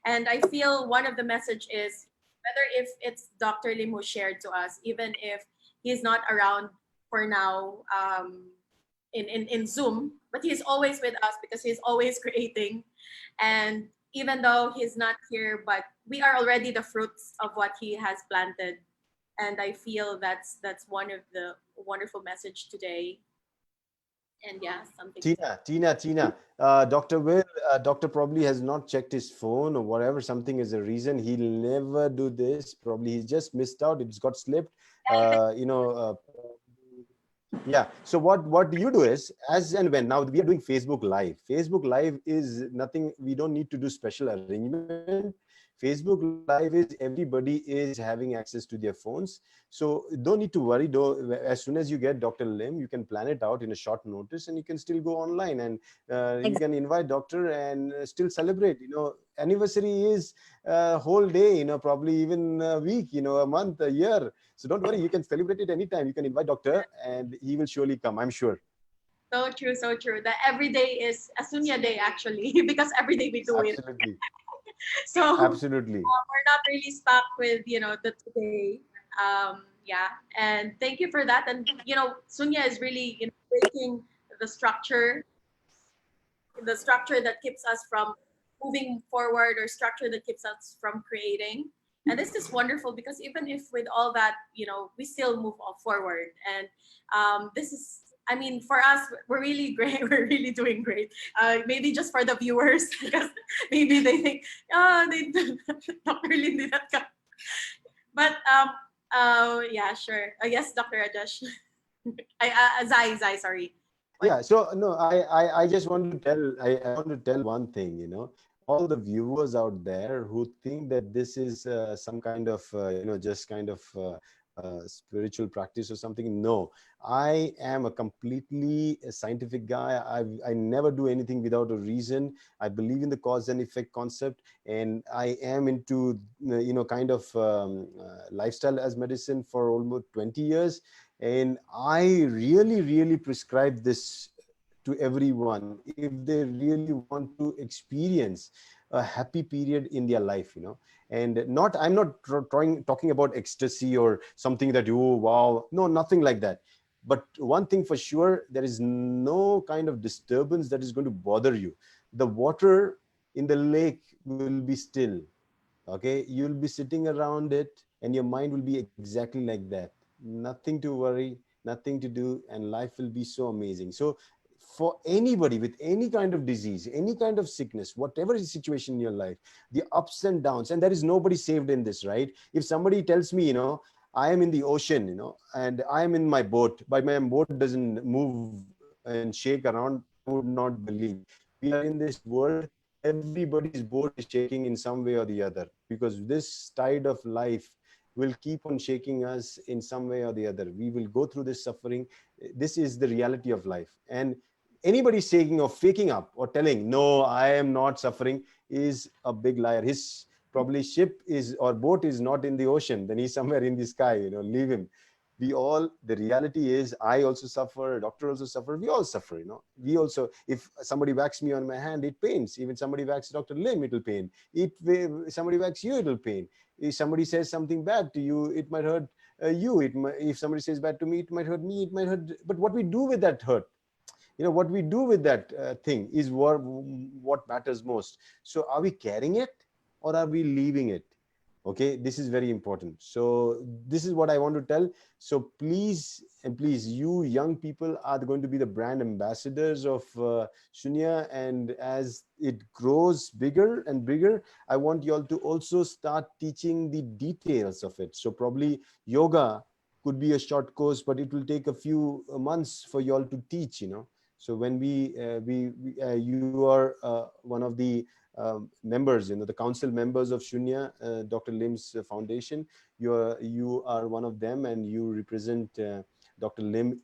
And I feel one of the message is, whether if it's Dr. Lim who shared to us, even if he's not around for now in Zoom, but he's always with us because he's always creating. And even though he's not here, but we are already the fruits of what he has planted. And I feel that's one of the wonderful message today. And yeah, something. Tina. Dr. Will, doctor probably has not checked his phone or whatever. Something is a reason. He'll never do this. Probably he's just missed out. It's got slipped. Yeah. So what do you do is, as and when, now we are doing Facebook Live. Facebook Live is nothing. We don't need to do special arrangement. Facebook Live is everybody is having access to their phones. So don't need to worry. As soon as you get Dr. Lim, you can plan it out in a short notice, and you can still go online and you can invite doctor and still celebrate. Anniversary is a whole day. Probably even a week. A month, a year. So don't worry. You can celebrate it anytime. You can invite doctor, and he will surely come. I'm sure. So true, so true. That every day is a Sunya day actually, because every day we do it. Absolutely. So Absolutely. we're not really stuck with the today. Yeah, and thank you for that. And Sunya is really breaking the structure, that keeps us from moving forward, or structure that keeps us from creating. And this is wonderful because even if with all that, we still move forward. And this is, I mean, for us, we're really great. We're really doing great. Maybe just for the viewers, because maybe they think, oh, they Dr. Lynn did not come. But yeah, sure. Yes, Dr. Rajesh. Zai, sorry. Yeah, so no, I just want to tell, I want to tell one thing, all the viewers out there who think that this is some kind of, just kind of spiritual practice or something. No, I am a completely scientific guy. I never do anything without a reason. I believe in the cause and effect concept, and I am into, kind of lifestyle as medicine for almost 20 years. And I really, really prescribe this to everyone if they really want to experience a happy period in their life, and I'm not talking about ecstasy or something that, oh, wow, no, nothing like that. But one thing for sure, there is no kind of disturbance that is going to bother you. The water in the lake will be still. Okay, you'll be sitting around it and your mind will be exactly like that. Nothing to worry, nothing to do, and life will be so amazing. So for anybody with any kind of disease, any kind of sickness, whatever is the situation in your life, the ups and downs, and there is nobody saved in this, right? If somebody tells me, I am in the ocean, and I am in my boat, but my boat doesn't move and shake around, I would not believe. We are in this world, everybody's boat is shaking in some way or the other, because this tide of life will keep on shaking us in some way or the other. We will go through this suffering. This is the reality of life. And anybody saying or faking up or telling, no, I am not suffering, is a big liar. His probably ship is or boat is not in the ocean, then he's somewhere in the sky, leave him. The reality is, I also suffer, a doctor also suffer, we all suffer, we also, if somebody whacks me on my hand, it pains. Even somebody whacks Dr. Lim, it'll pain. Somebody whacks you, it'll pain. If somebody says something bad to you, it might hurt you. If somebody says bad to me, it might hurt me, it might hurt. But what we do with that hurt, what we do with that thing is what matters most. So are we carrying it or are we leaving it? Okay, this is very important. So this is what I want to tell. So please, and please, you young people are going to be the brand ambassadors of Sunya. And as it grows bigger and bigger, I want you all to also start teaching the details of it. So probably yoga could be a short course, but it will take a few months for you all to teach, So when you are one of the members, the council members of Sunya, Dr. Lim's foundation, you are one of them, and you represent Dr. Lim,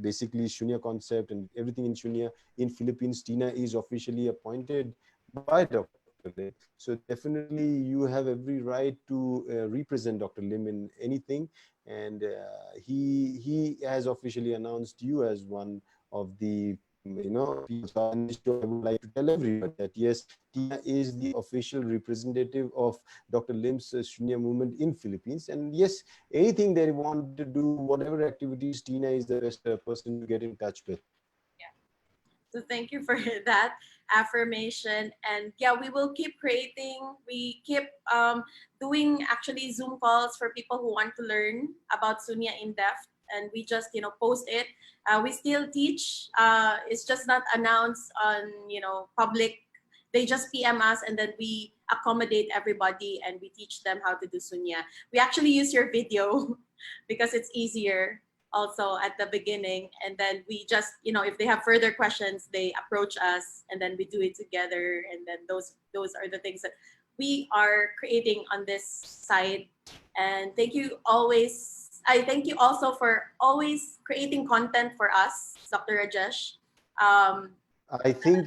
basically Sunya concept and everything in Sunya. In Philippines, Tina is officially appointed by Dr. Lim. So definitely you have every right to represent Dr. Lim in anything. And he has officially announced you as one of the people. So on this show, I would like to tell everybody that yes, Tina is the official representative of Dr. Lim's Sunya movement in Philippines. And yes, anything they want to do, whatever activities, Tina is the best person to get in touch with. So thank you for that affirmation. And yeah, we will keep creating. We keep doing actually Zoom calls for people who want to learn about Sunya in depth. And we just post it. We still teach. It's just not announced on public. They just PM us, and then we accommodate everybody and we teach them how to do Sunya. We actually use your video because it's easier also at the beginning, and then we just if they have further questions, they approach us, and then we do it together. And then those are the things that we are creating on this side. And thank you always. I thank you also for always creating content for us, Dr. Rajesh. I think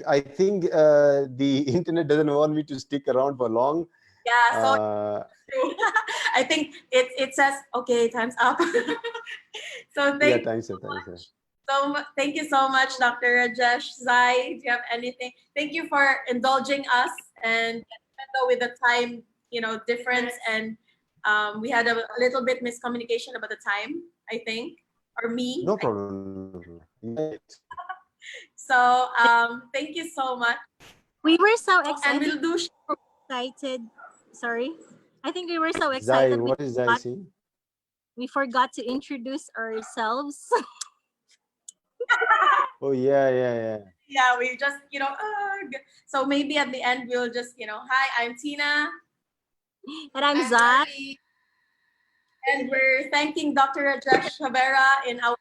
the internet doesn't want me to stick around for long. Yeah, so I think it says okay, time's up. So thank time's up. So thank you so much, Dr. Rajesh. Zai, do you have anything? Thank you for indulging us, and even though with the time, difference, and we had a little bit miscommunication about the time, I think, or me. No problem. So thank you so much. We were so And excited. we'll do excited. Sorry. I think we were so Zai, excited. what is Zai saying? We forgot to introduce ourselves. Oh, yeah. Yeah, we just, so maybe at the end we'll just, hi, I'm Tina. And I'm Zai. And we're thanking Dr. Rajesh Havera in our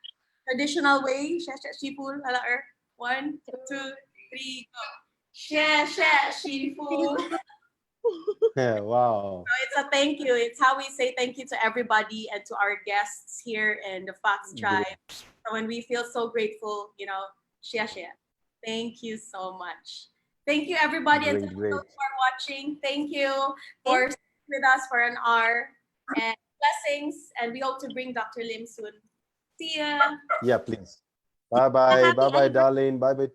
traditional way. Shipul, halar. 1, 2, 3, go. Shipul. Yeah, wow. So it's a thank you. It's how we say thank you to everybody and to our guests here in the Fox Tribe. So when we feel so grateful, share. Thank you so much. Thank you, everybody, and to Great. those who are watching. Thank you for staying with us for an hour. And blessings. And we hope to bring Dr. Lim soon. See ya. Yeah, please. Bye-bye. Bye-bye, darling. Bye-bye.